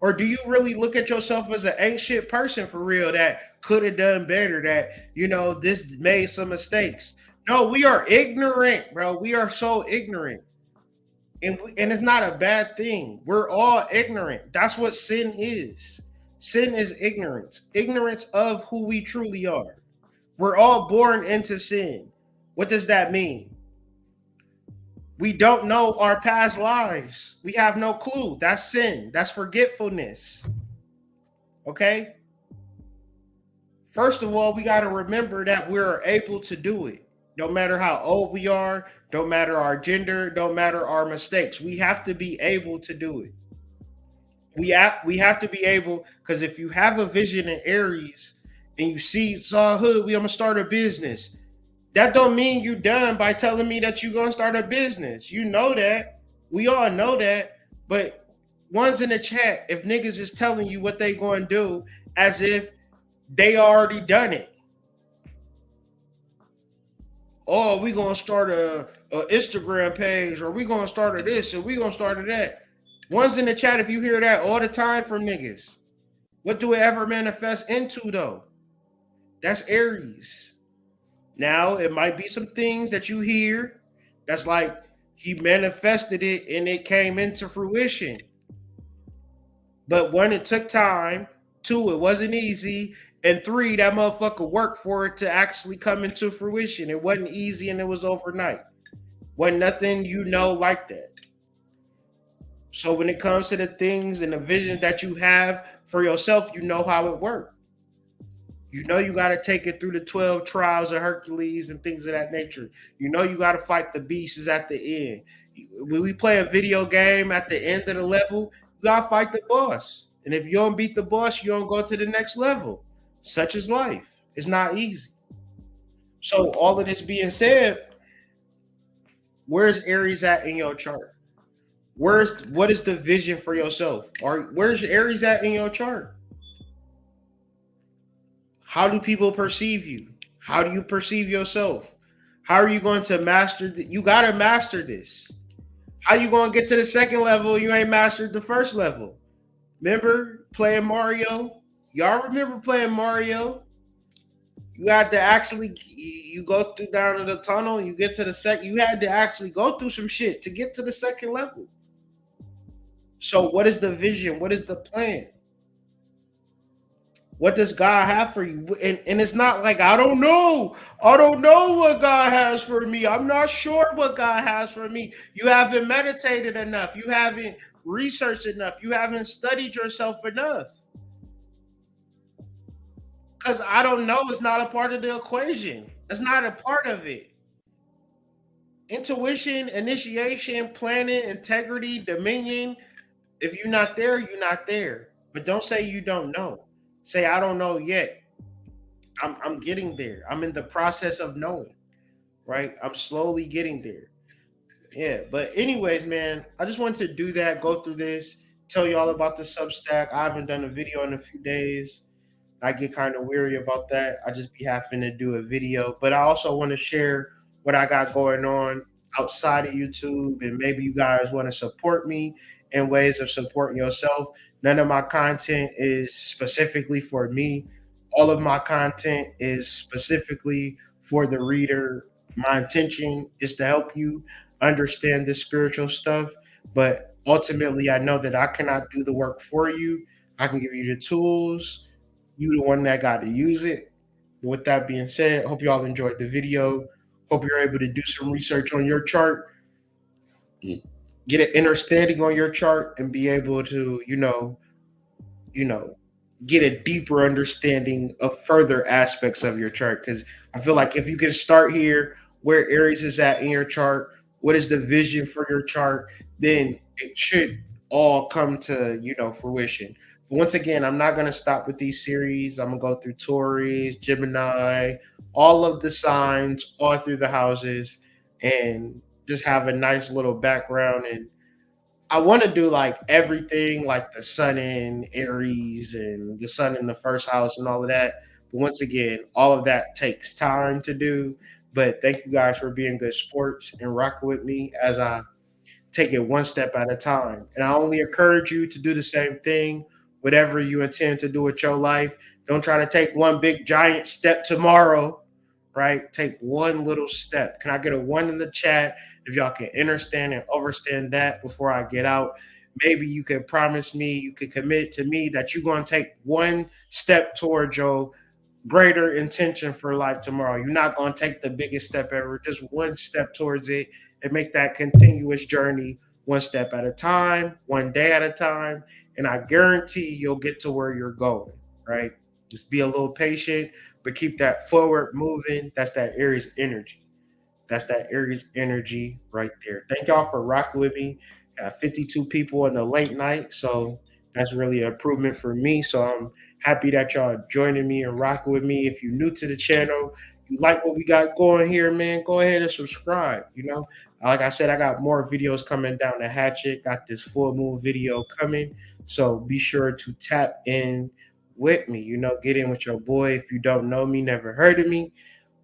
Or do you really look at yourself as an ancient person for real that could have done better, that, this made some mistakes? No, we are ignorant, bro. We are so ignorant. And it's not a bad thing. We're all ignorant. That's what sin is. Sin is ignorance of who we truly are. We're all born into sin. What does that mean? We don't know our past lives. We have no clue. That's sin. That's forgetfulness. Okay? First of all, we got to remember that we're able to do it. No matter how old we are, don't matter our gender, don't matter our mistakes. We have to be able to do it. We have to be able, because if you have a vision in Aries and you see Saw Hood, I'm gonna start a business. That don't mean you done by telling me that you're gonna start a business. You know that. We all know that. But ones in the chat, if niggas is telling you what they gonna do as if they already done it. Oh, we gonna start a Instagram page, or we gonna start a this, and we gonna start a that. Ones in the chat, if you hear that all the time from niggas, what do it ever manifest into though? That's Aries. Now, it might be some things that you hear that's like he manifested it and it came into fruition. But one, it took time. Two, it wasn't easy. And three, that motherfucker worked for it to actually come into fruition. It wasn't easy and it was overnight. Wasn't nothing like that. So when it comes to the things and the visions that you have for yourself, you know how it works. You know you got to take it through the 12 trials of Hercules and things of that nature. You know you got to fight the beasts at the end. When we play a video game at the end of the level, you got to fight the boss. And if you don't beat the boss, you don't go to the next level. Such is life. It's not easy. So all of this being said, where's Aries at in your chart? What is the vision for yourself? Or where's Aries at in your chart? How do people perceive you? How do you perceive yourself? How are you going to master you got to master this. How you going to get to the second level? You ain't mastered the first level. Remember playing Mario? Y'all remember playing Mario? You had to actually, you go through down to the tunnel, you get to the second, you had to actually go through some shit to get to the second level. So what is the vision? What is the plan? What does God have for you? And it's not like, I don't know. I don't know what God has for me. I'm not sure what God has for me. You haven't meditated enough. You haven't researched enough. You haven't studied yourself enough. Because I don't know is not a part of the equation. It's not a part of it. Intuition, initiation, planning, integrity, dominion. If you're not there, you're not there. But don't say you don't know. Say, I don't know yet. I'm getting there. I'm in the process of knowing, right? I'm slowly getting there. Yeah, but anyways, man, I just wanted to do that, go through this, tell you all about the Substack. I haven't done a video in a few days. I get kind of weary about that. I just be having to do a video. But I also want to share what I got going on outside of YouTube, and maybe you guys want to support me in ways of supporting yourself. None of my content is specifically for me. All of my content is specifically for the reader. My intention is to help you understand this spiritual stuff, but ultimately I know that I cannot do the work for you. I can give you the tools. You the one that got to use it. With that being said, I hope you all enjoyed the video. Hope you're able to do some research on your chart, get an understanding on your chart, and be able to, get a deeper understanding of further aspects of your chart. Because I feel like if you can start here, where Aries is at in your chart, what is the vision for your chart, then it should all come to, fruition. But once again, I'm not going to stop with these series. I'm going to go through Taurus, Gemini, all of the signs, all through the houses, and just have a nice little background. And I want to do like everything, like the sun in Aries and the sun in the first house and all of that. But once again, all of that takes time to do. But thank you guys for being good sports and rocking with me as I take it one step at a time. And I only encourage you to do the same thing, whatever you intend to do with your life. Don't try to take one big giant step tomorrow, right? Take one little step. Can I get a one in the chat if y'all can understand and overstand that before I get out? Maybe you could promise me, you could commit to me that you're going to take one step towards your greater intention for life tomorrow. You're not going to take the biggest step ever, just one step towards it and make that continuous journey one step at a time, one day at a time. And I guarantee you'll get to where you're going, right? Just be a little patient, but keep that forward moving. That's that Aries energy. That's that Aries energy right there. Thank y'all for rocking with me. Got 52 people in the late night, so that's really an improvement for me. So I'm happy that y'all are joining me and rocking with me. If you're new to the channel, you like what we got going here, man, go ahead and subscribe. Like I said, I got more videos coming down the hatchet. Got this full moon video coming, so be sure to tap in with me. Get in with your boy. If you don't know me, never heard of me,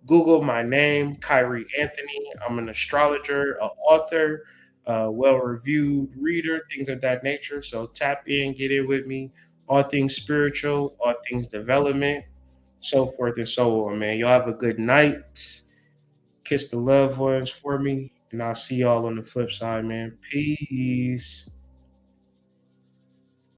Google my name, Kyrie Anthony. I'm an astrologer, an author, a well-reviewed reader, things of that nature. So tap in, get in with me. All things spiritual, all things development, so forth and so on, man. Y'all have a good night. Kiss the loved ones for me, and I'll see y'all on the flip side, man. Peace.